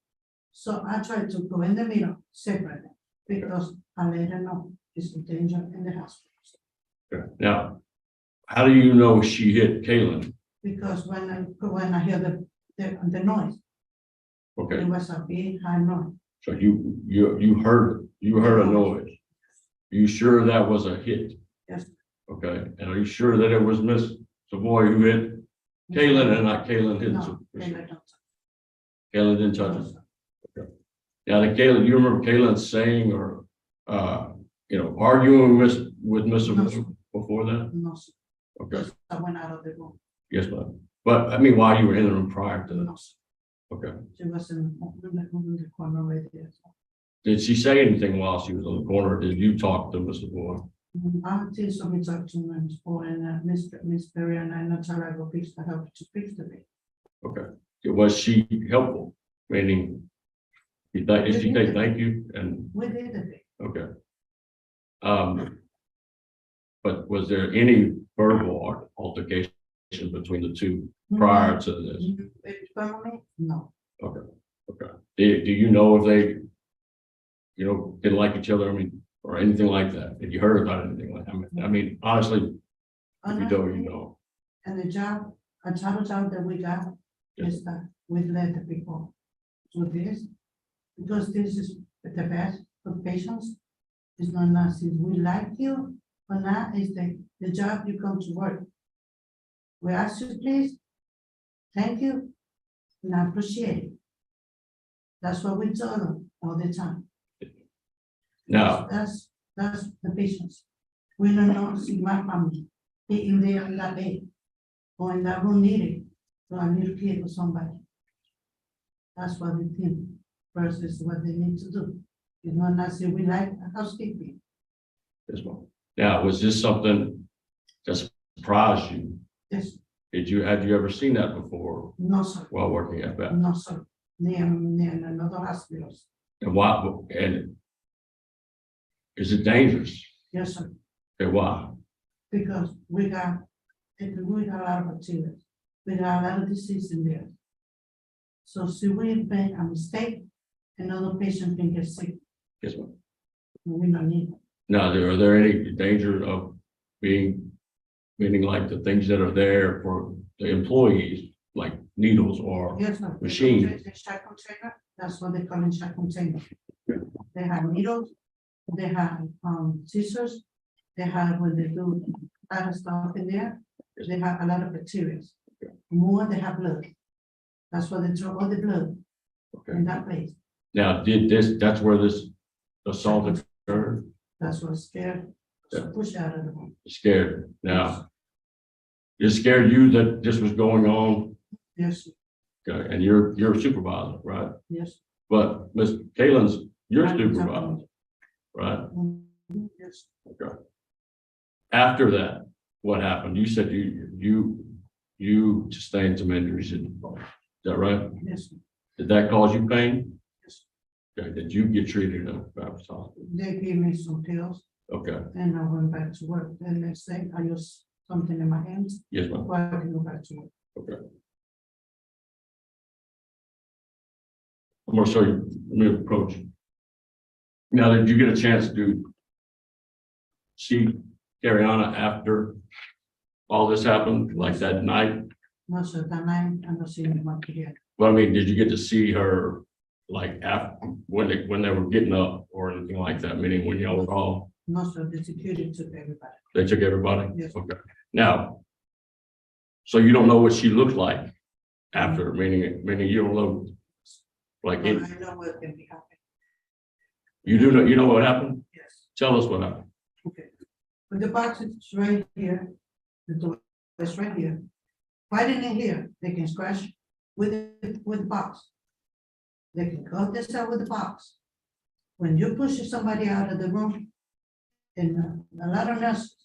So I tried to go in the middle, separate, because I let her know it's a danger in the hospital. Okay. Now, how do you know she hit Kaylin? Because when I hear the noise, Okay, it was a big high noise. so you heard a noise. You sure that was a hit? Yes. Okay, and are you sure that it was Miss Savoy who hit Kaylin and not Kaylin hit? No, Kayla don't. Kaylin didn't touch it. Now, the Kaylin, you remember Kaylin saying or, arguing with Miss No, Savoy before that? No, sir. Okay, I went out of the room. yes, ma'am. But I mean, while you were in the room prior to No, that, sir. okay. She was in the corner right there. Did she say anything while she was on the corner? Did you talk to Miss Savoy? I think somebody talked to me before and Miss Perry and I not tell her go fix the help to fix the bed. Okay. Was she helpful? Meaning, did she say thank you? And, We did the bed. okay. But was there any verbal altercation between the two prior to this? Family, no, Okay. Do you know if they, didn't like each other? I mean, or anything like that? Have you heard about anything like that? I mean, honestly, if you don't, you know. and the job, a title job that we got is that we let the people do this, because this is the best for patients. It's not nothing, we like you, but now is the job you come to work. We ask you, please, thank you, and I appreciate it. That's what we tell them all the time. Now, That's the patients. We don't know, see my family, they in there in that bed, or in that room needed, for a little kid or somebody. That's what we think versus what they need to do. You know, not say we like housekeeping. this one. Now, was this something that surprised you? Yes, Had you ever seen that before no, sir, while working at that? no, sir, near another hospitals. And why, and is it dangerous? Yes, sir, And why? because we got a lot of bacteria. We got a lot of disease in there. So see, we make a mistake, another patient can get sick. Yes, ma'am. We don't need it. Now, are there any danger of meaning like the things that are there for the employees, like needles or Yes, sir. machine? The shot container, that's what they call in shot container. They have needles, they have scissors, they have when they do other stuff in there, they have a lot of bacteria. More they have blood. That's why they throw all the blood Okay. in that place. Now, that's where this assault occurred? That's what scared, so Yeah. push out of the room. Scared. Now, it scared you that this was going on, Yes, okay, and you're a supervisor, right? yes. But Ms. Kalen's your I'm supervisor, right? Mhm, yes. Okay. After that, what happened? You said you sustained some injuries. Is that right? Yes, Did that cause you pain? Yes. Okay, did you get treated at Baptist Hospital? they gave me some pills Okay, and I went back to work. The next day I used something in my hands, yes, ma'am. so I can go back to work. Okay. I'm gonna show you, let me approach. Now, did you get a chance to see Ariana after all this happened, like that night? No, sir, that night I'm not seeing anyone again. Well, I mean, did you get to see her like after, when they were getting up or anything like that? Meaning when y'all were all, No, sir, the security took everybody. they took everybody? Yes. Okay. Now, so you don't know what she looked like after, meaning you don't know, like, But I know what can be happening. you know what happened? Yes, Tell us what happened. okay. But the box is right here, the door is right here. Right in here, they can scratch with the box. They can go this out with the box. When you push somebody out of the room, and a lot of nurses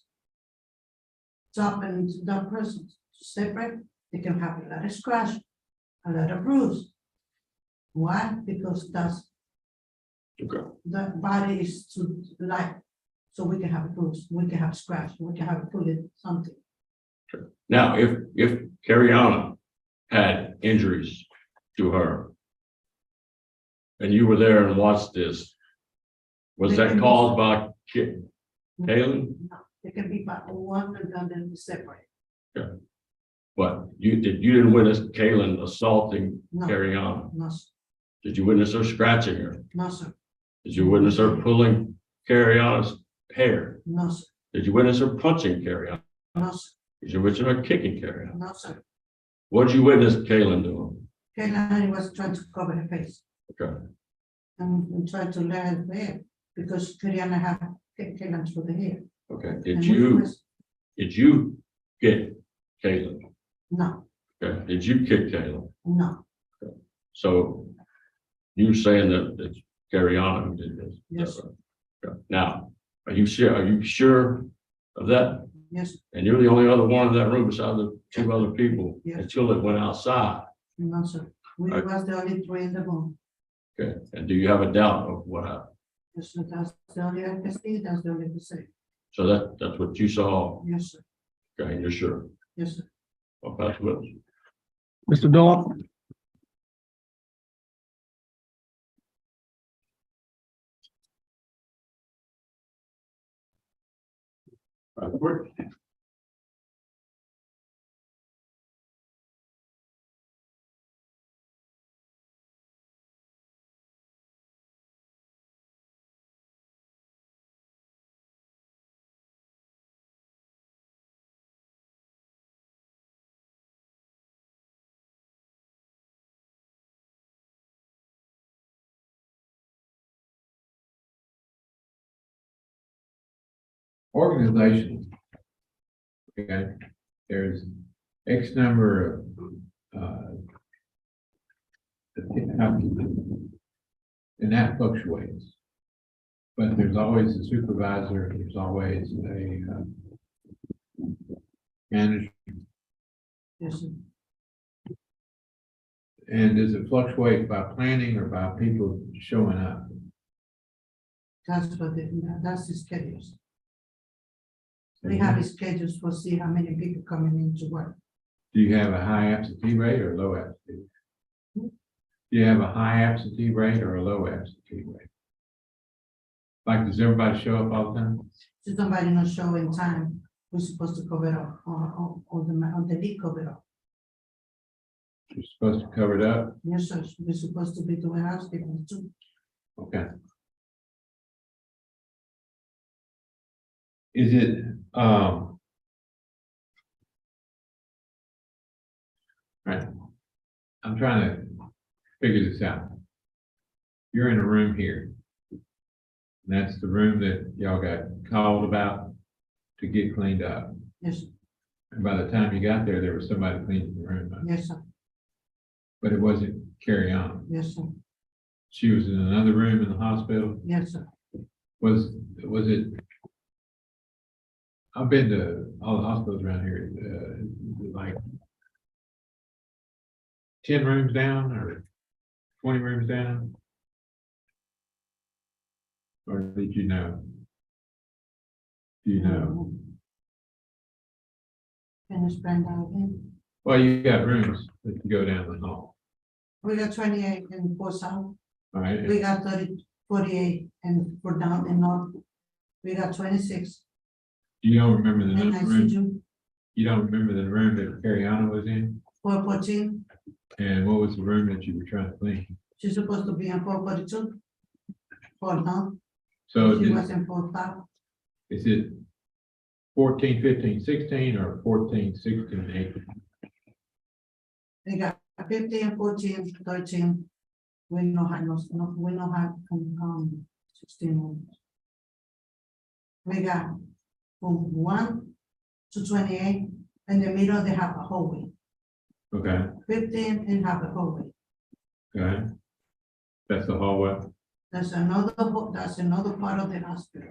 drop into that person separate, they can have a lot of scratch, a lot of bruise. Why? Because that's Okay. the body is too light, so we can have a bruise, we can have scratch, we can have a bullet, something. Now, if Ariana had injuries to her and you were there and watched this, was that caused by Kaylin? No, they can be by one and then separate. But you didn't witness Kaylin assaulting No. Ariana? No, sir. Did you witness her scratching her? No, sir. Did you witness her pulling Ariana's hair? No, sir. Did you witness her punching Ariana? No, sir. Did you witness her kicking Ariana? No, sir. What did you witness Kaylin doing? Kayla was trying to cover her face Okay, and tried to let her hair because Kariana had Kayla through the hair. okay. And Did we you was- get Kaylin? No, Okay, did you kick Kaylin? no, So you're saying that it's Ariana who did this? Yes. Okay. Now, are you sure of that? yes, And you're the only other one in that room besides the two other people Yes. until it went outside? no, sir. We Right. was the only three in the room. Okay, and do you have a doubt of what happened? Yes, sir, that's the only I can see, that's the only to say. So that's what you saw, Yes, sir. okay, and you're sure? Yes, sir. I'll pass the witness. Mr. Doyle? Report. Organization. Okay, there's X number of, and that fluctuates. But there's always a supervisor, there's always a manager, Yes, sir. and does it fluctuate by planning or by people showing up? That's what that's the schedules. We have schedules for see how many people coming into work. Do you have a high absentee rate or low absentee? Do you have a high absentee rate or a low absentee rate? Like, does everybody show up all the time? So somebody not show in time, we're supposed to cover up on the week cover up. You're supposed to cover it up? Yes, sir. We're supposed to be doing housekeeping too. Okay. Is it, right, I'm trying to figure this out. You're in a room here. And that's the room that y'all got called about to get cleaned up. Yes, And by the time you got there, there was somebody cleaning the room up, yes, sir. but it wasn't carry on. Yes, sir. She was in another room in the hospital. Yes, sir. Was it? I've been to all the hospitals around here, like 10 rooms down or 20 rooms down? Or did you know? Do you know? Can you explain that again? Well, you got rooms that you go down the hall, We got 28 in Fort South. all right? We got 48 and for down in North. We got 26. You don't remember the And room, ICU, you don't remember the room that Cariana was in? 414. And what was the room that you were trying to clean? She's supposed to be in 442. For now, So she was in 45. is it 14, 15, 16 or 14, 16, 18? We got 15, 14, 13. We know how, we know how, 16. We got from 1 to 28, in the middle, they have a hallway. Okay, 15 and have a hallway. okay. That's the hallway. That's another part of the hospital.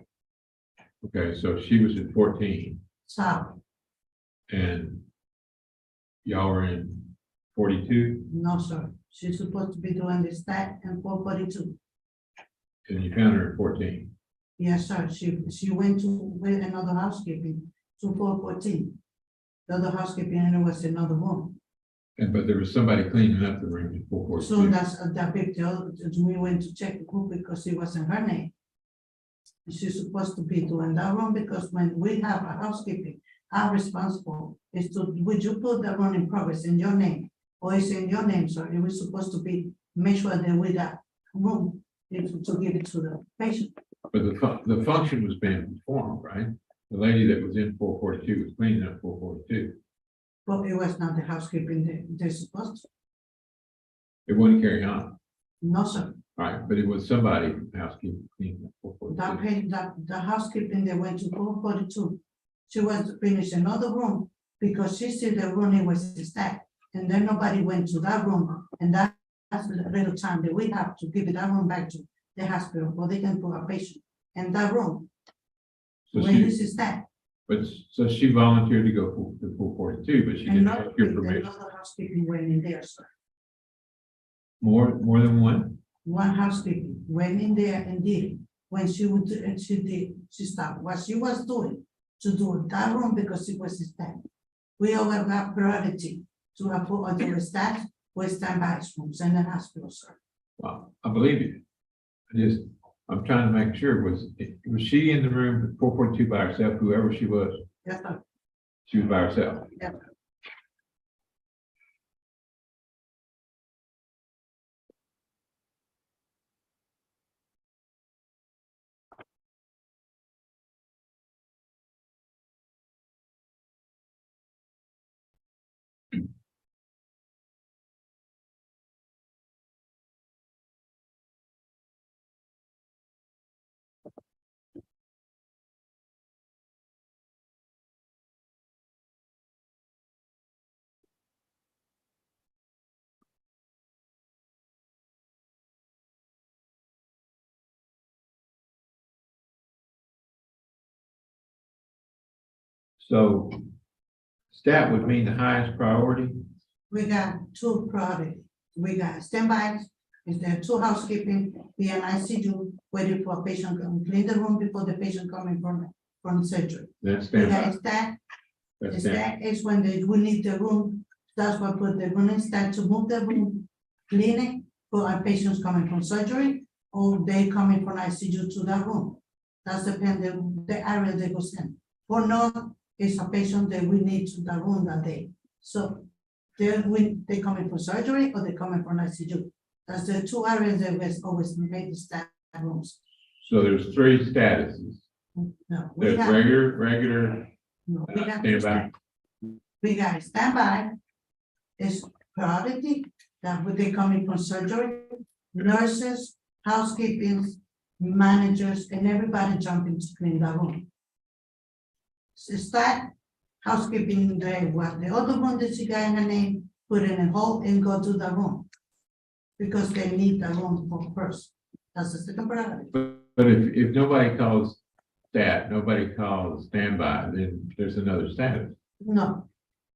Okay, so she was in 14 South, and y'all were in 42 no, sir. She's supposed to be doing the stat and 442. and you found her in 14. Yes, sir. She went to with another housekeeping to 414. The other housekeeping, and it was another room. And but there was somebody cleaning up the room in So 442. that's that picture. We went to check the group because it wasn't her name. She's supposed to be doing that room because when we have a housekeeping, our responsible is to, would you put the room in progress in your name? Or is in your name, sir? It was supposed to be, make sure that with that room, to give it to the patient. But the function was being performed, right? The lady that was in 442 was cleaning up 442. But it was not the housekeeping they're supposed to. It wouldn't carry on, No, sir. right? But it was somebody housekeeping cleaning up That 442. the housekeeping, they went to 442. She went to finish another room because she said the room it was stacked. And then nobody went to that room. And that's the little time that we have to give that room back to the hospital where they can put a patient in that room. So When she, this is that. but so she volunteered to go to 442, but she didn't ask your permission. Another housekeeping went in there, sir. More than one? One housekeeping went in there and did it. when she would, and she stopped what she was doing to do that room because it was staff. We all have priority to have other staff with standby rooms in the hospital, sir. Well, I believe you. I'm trying to make sure, was she in the room at 442 by herself, whoever she was? Yes, sir. She was by herself. Yeah. So stat would mean the highest priority. We got two priority. We got standby, is there two housekeeping, be an ICU, waiting for a patient to clean the room before the patient coming from surgery. That's We got standby. staff. That's The standby. stack is when we need the room, that's why put the room in stack to move the room, clean it for our patients coming from surgery, or they coming from ICU to that room. That's the area they go send. For not, it's a patient that we need to the room that day. So they coming from surgery or they coming from ICU. That's the two areas that was always made the staff rooms. So there's three statuses. No, we There's have, regular, no, we have standby. We got standby is priority that would they coming from surgery, nurses, housekeeping, managers, and everybody jumping to clean the room. Staff, housekeeping, they what the other one that you got in the name, put in a hole and go to the room. Because they need the room for first. That's the second priority. But if nobody calls stat, nobody calls standby, then there's another status. No,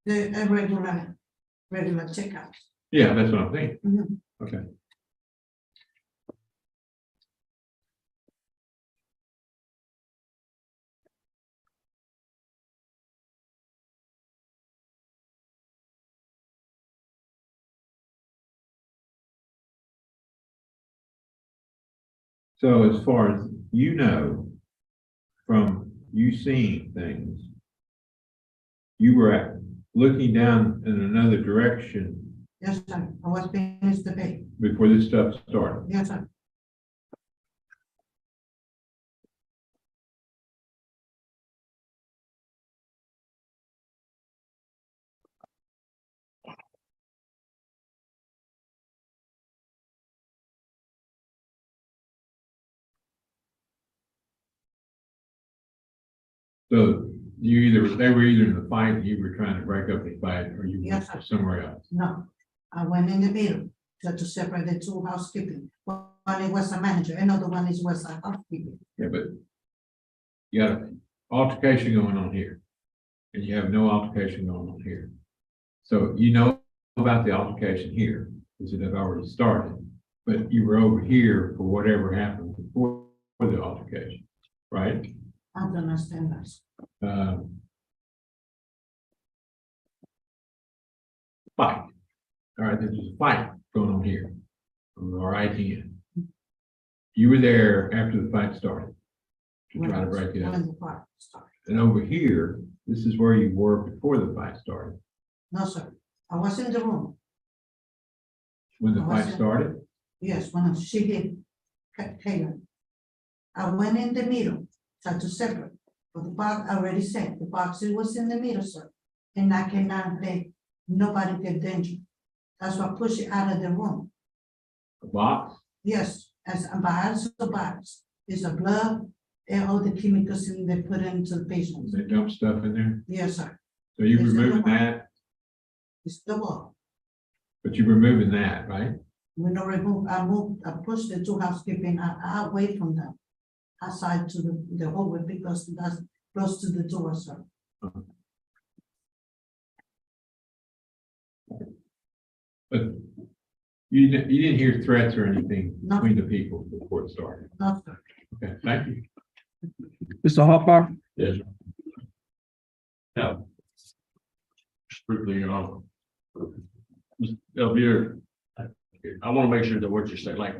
the regular checkups. Yeah, that's what I'm thinking. Mhm. Okay. So as far as you know, from you seeing things, you were looking down in another direction Yes, sir. I was finished the day. before this stuff started. Yes, sir. So they were either in the fight, and you were trying to break up the fight, or you Yes, went sir. somewhere else. No, I went in the middle to separate the two housekeeping. One it was a manager, another one was a housekeeping. Yeah, but you got an altercation going on here, and you have no altercation going on here. So you know about the altercation here, because it had already started, but you were over here for whatever happened before the altercation, right? I don't understand that. Fight. All right, there's a fight going on here, on the right hand. You were there after the fight started to try to break it up. When the fight started. And over here, this is where you were before the fight started. No, sir. I was in the room. When the I fight wasn't. started, Yes, when she hit Taylor. I went in the middle, tried to separate, but the box I already said, the box it was in the middle, sir. And I cannot let nobody get danger. That's why I push it out of the room. a box, Yes, as a box, it's a blood and all the chemicals in they put into the patients. they dump stuff in there. Yes, sir. So you Yes, I removing know. that, It's the wall. but you're removing that, right? When I remove, I push the two housekeeping away from them. Outside to the hallway because that's close to the door, sir. But you didn't hear threats or anything No. between the people before it started. Not, sir. Okay, thank you. Mr. Hopper, Yes. Now. Strictly, Your Honor. Mr. Elvier, I want to make sure that what you're saying, like,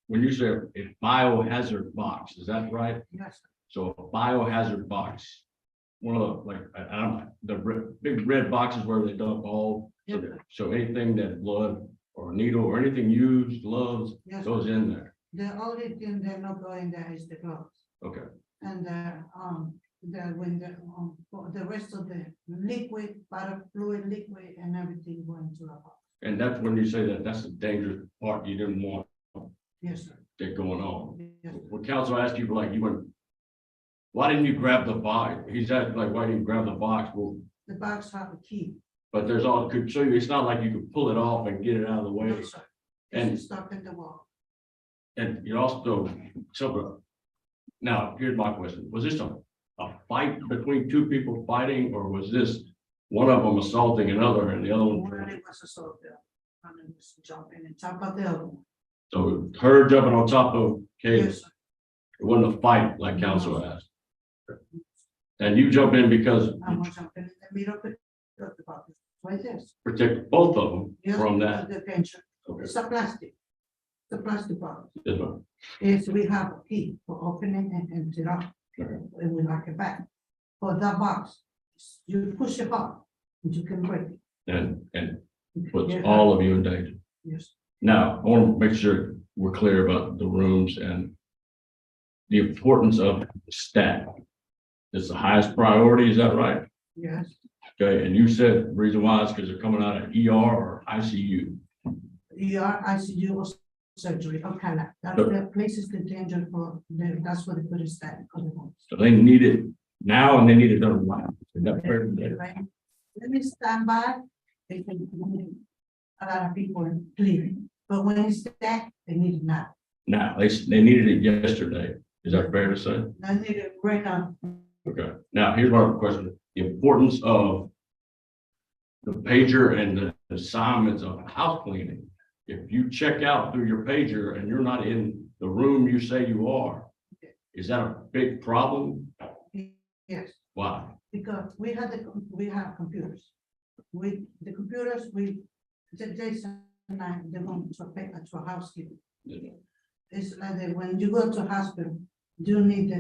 when you say a biohazard box, is that right? Yes, So a biohazard box, one of the, like, I don't know, the big red boxes where they dump all, yes, so anything that blood or needle or anything used, gloves, yes. goes in there. The only thing they're not going there is the gloves. Okay, And when for the rest of the liquid, fluid liquid and everything going to the box. and that's when you say that that's the dangerous part you didn't want Yes, sir. that going on. Yes, When counsel asked you, like, you went, why didn't you grab the box? He's asked, like, why didn't you grab the box? Well, the box have a key. but there's all, could show you, it's not like you could pull it off and get it out of the way. No, sir. And- It's stuck in the wall. And you also, so, now, here's my question. Was this a fight between two people fighting, or was this one of them assaulting another and the other One one? it was a sort of, and it was jumping on top of the other one. So her jumping on top of Caleb, Yes, sir. it wasn't a fight like counsel asked. And you jump in because I was jumping in the middle of the box. Right there. protect both of them Yes, from that. The tension. Okay. It's a plastic. The plastic box. Yes, ma'am. Yes, we have a key for opening and empty it up. Okay. And we lock it back. For that box, you push it up, and you can break it. And puts Yeah. all of you in danger. Yes, Now, I want to make sure we're clear about the rooms and the importance of staff. It's the highest priority, is that right? yes, Okay, and you said the reason why is because they're coming out of ER or ICU. ER, ICU, or surgery, okay, that's the places the danger for, that's what they put is that. So they need it now and they need it done right. Is that fair? Let me stand by, they can, a lot of people leaving, but when it's that, they need it now. Now, they needed it yesterday. Is that fair to say? They need it right now. Okay, now here's my question. The importance of the pager and the assignments of house cleaning. If you check out through your pager and you're not in the room you say you are, is that a big problem? Yes. Why? Because we have computers. The computers, Jason and I, they're going to a housekeeping. It's like that when you go to hospital, you need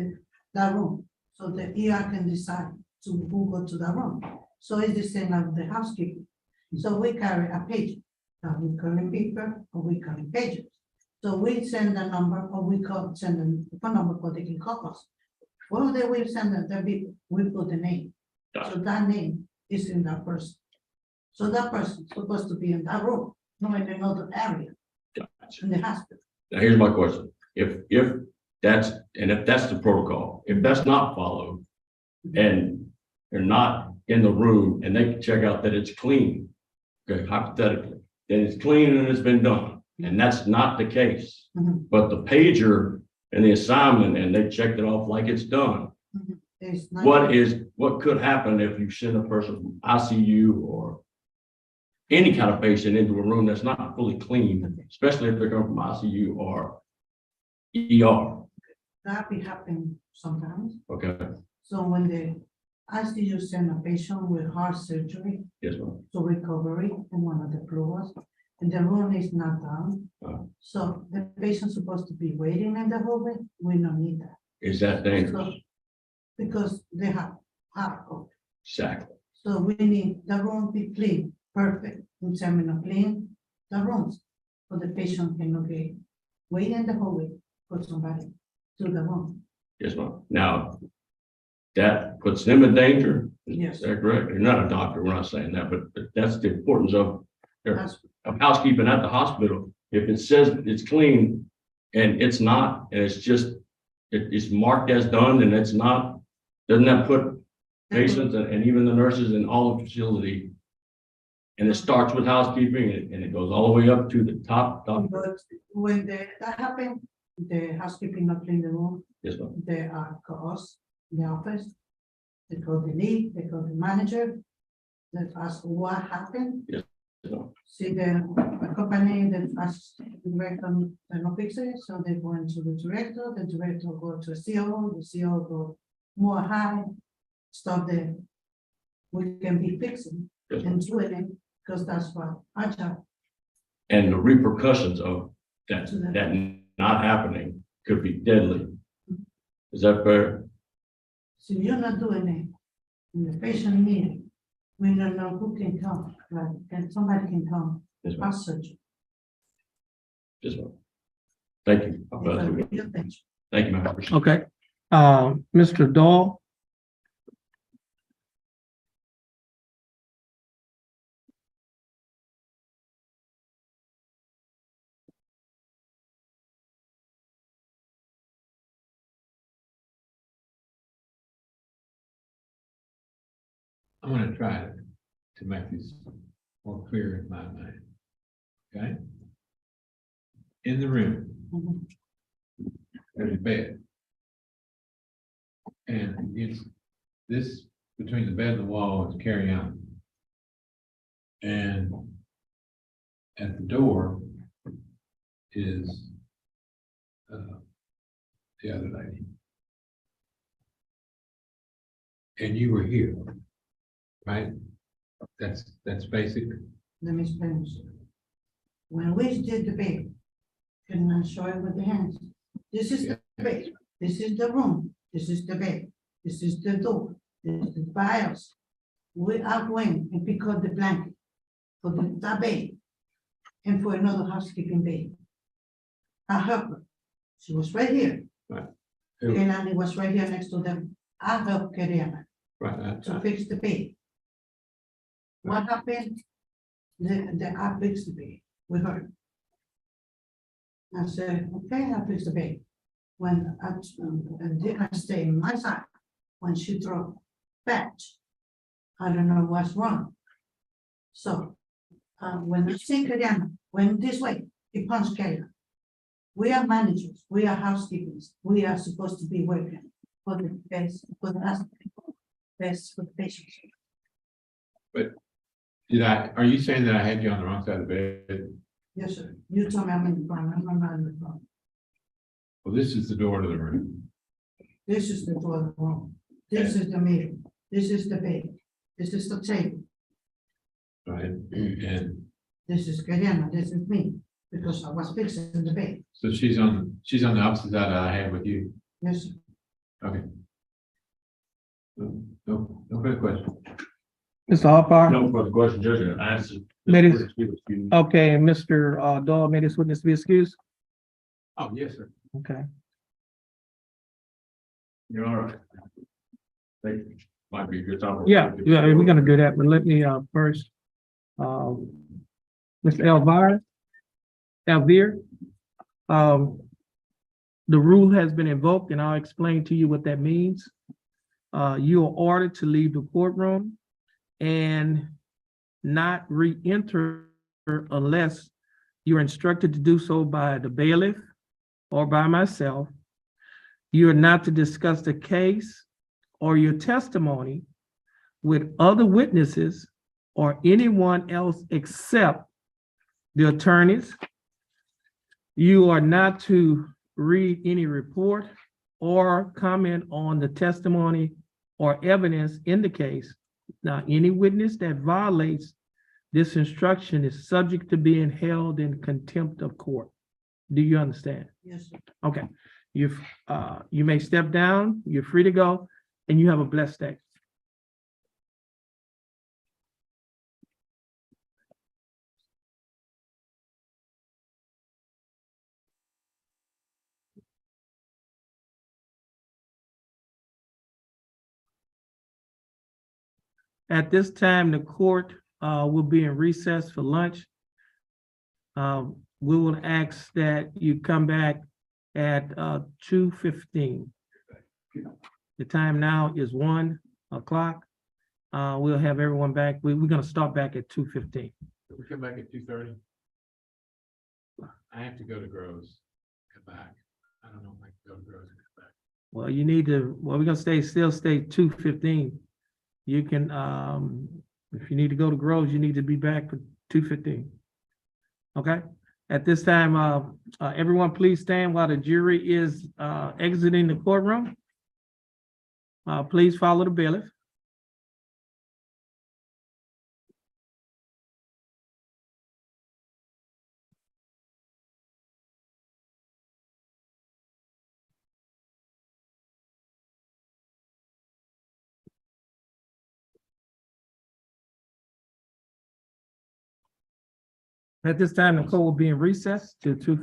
that room, so the ER can decide to who go to that room. So it's the same as the housekeeping. So we carry a page, we call it paper, or we call it pages. So we send a number, or we send them the phone number, or they can call us. Well, they will send them, we put the name. So that name is in that person. So that person is supposed to be in that room, not in another area, Gotcha. in the hospital. Now, here's my question. If that's the protocol, if that's not followed and they're not in the room and they can check out that it's clean, okay, hypothetically, then it's clean and it's been done. And that's not the case. Mhm. But the pager and the assignment, and they checked it off like it's done. It's not- What could happen if you send a person from ICU or any kind of patient into a room that's not fully clean, especially if they're coming from ICU or ER, That be happening sometimes. okay? So when the ICU send a patient with heart surgery Yes, ma'am. to recovery in one of the floors, and the room is not done. Uh. So the patient's supposed to be waiting in the hallway, we don't need that. Is that dangerous? Because they have heart code. Exactly. So we need the room be clean, perfect, in terms of clean the rooms. So the patient can okay, wait in the hallway for somebody to the room. Yes, ma'am. Now, that puts them in danger. Yes. Is that correct? You're not a doctor, we're not saying that, but that's the importance of That's housekeeping at the hospital. If it says it's clean and it's not, and it's just, it's marked as done and it's not, doesn't that put patients and even the nurses in all the facility? And it starts with housekeeping and it goes all the way up to the top. But when that happened, the housekeeping not clean the room, Yes, ma'am. they call us, the office. They call the lead, they call the manager. They ask what happened. Yes, ma'am. see the company that asks the director no fix it, so they go into the director go to CEO, the CEO go more high, stop there. We can be fixing Yes, and doing it, because that's what our job. And the repercussions of that, To that. that not happening could be deadly. Is that fair? So you're not doing it, in the patient meeting, we don't know who can come, like, and somebody can come, Yes, ma'am. pass surgery. Yes, ma'am. Thank you. I'll It's pass a it. real thing. Thank you, ma'am. Okay, Mr. Dahl, I'm gonna try to make this more clear in my mind. Okay? In the room, Mhm. there's a bed. And it's this, between the bed and the wall is carry on. And at the door is the other lady. And you were here, right? That's basic. Let me explain. When we did the bed, can I show it with the hands? This is the bed, this is the room, this is the bed, this is the door, this is the bios. We are going and pick up the blanket for the bed and for another housekeeping bed. I helped her. She was right here. Right. And it was right here next to them. I helped Kariana Right. to fix the bed. What happened? I fixed the bed with her. I said, okay, I fixed the bed. When I stay in my side, when she throw patch, I don't know what's wrong. So, when I see Kariana, went this way, he punched Kariana. We are managers, we are housekeepers, we are supposed to be working for the best, for the best for the patients. Are you saying that I had you on the wrong side of the bed? Yes, sir. You told me I'm in the front, I'm not in the front. Well, this is the door to the room. This is the toilet room. This is the mirror. This is the bed. This is the table. Right? And This is Kariana, this is me, because I was fixing the bed. so she's on the opposite side that I had with you. Yes, sir. Okay. No further question. Mr. Hopper. No further question, Judge. I answered. May this- Okay, and Mr. Dahl, may this witness be excused? Oh, yes, sir. Okay. You're all right. Thank you. Might be a good time. Yeah, we're gonna do that, but let me, first, Mr. Elvira, the rule has been invoked, and I'll explain to you what that means. You are ordered to leave the courtroom and not re-enter unless you're instructed to do so by the bailiff or by myself. You are not to discuss the case or your testimony with other witnesses or anyone else except the attorneys. You are not to read any report or comment on the testimony or evidence in the case. Now, any witness that violates this instruction is subject to being held in contempt of court. Do you understand? Yes, sir. Okay, you may step down, you're free to go, and you have a blessed day. At this time, the court will be in recess for lunch. We will ask that you come back at 2:15. The time now is 1 o'clock. We'll have everyone back. We're gonna start back at 2:15. We come back at 2:30. I have to go to Groves, come back. I don't know if I can go to Groves and come back. Well, you need to, well, we're gonna still stay 2:15. You can, if you need to go to Groves, you need to be back for 2:15. Okay, at this time, everyone please stand while the jury is exiting the courtroom. Please follow the bailiff. At this time, the court will be in recess till 2:15.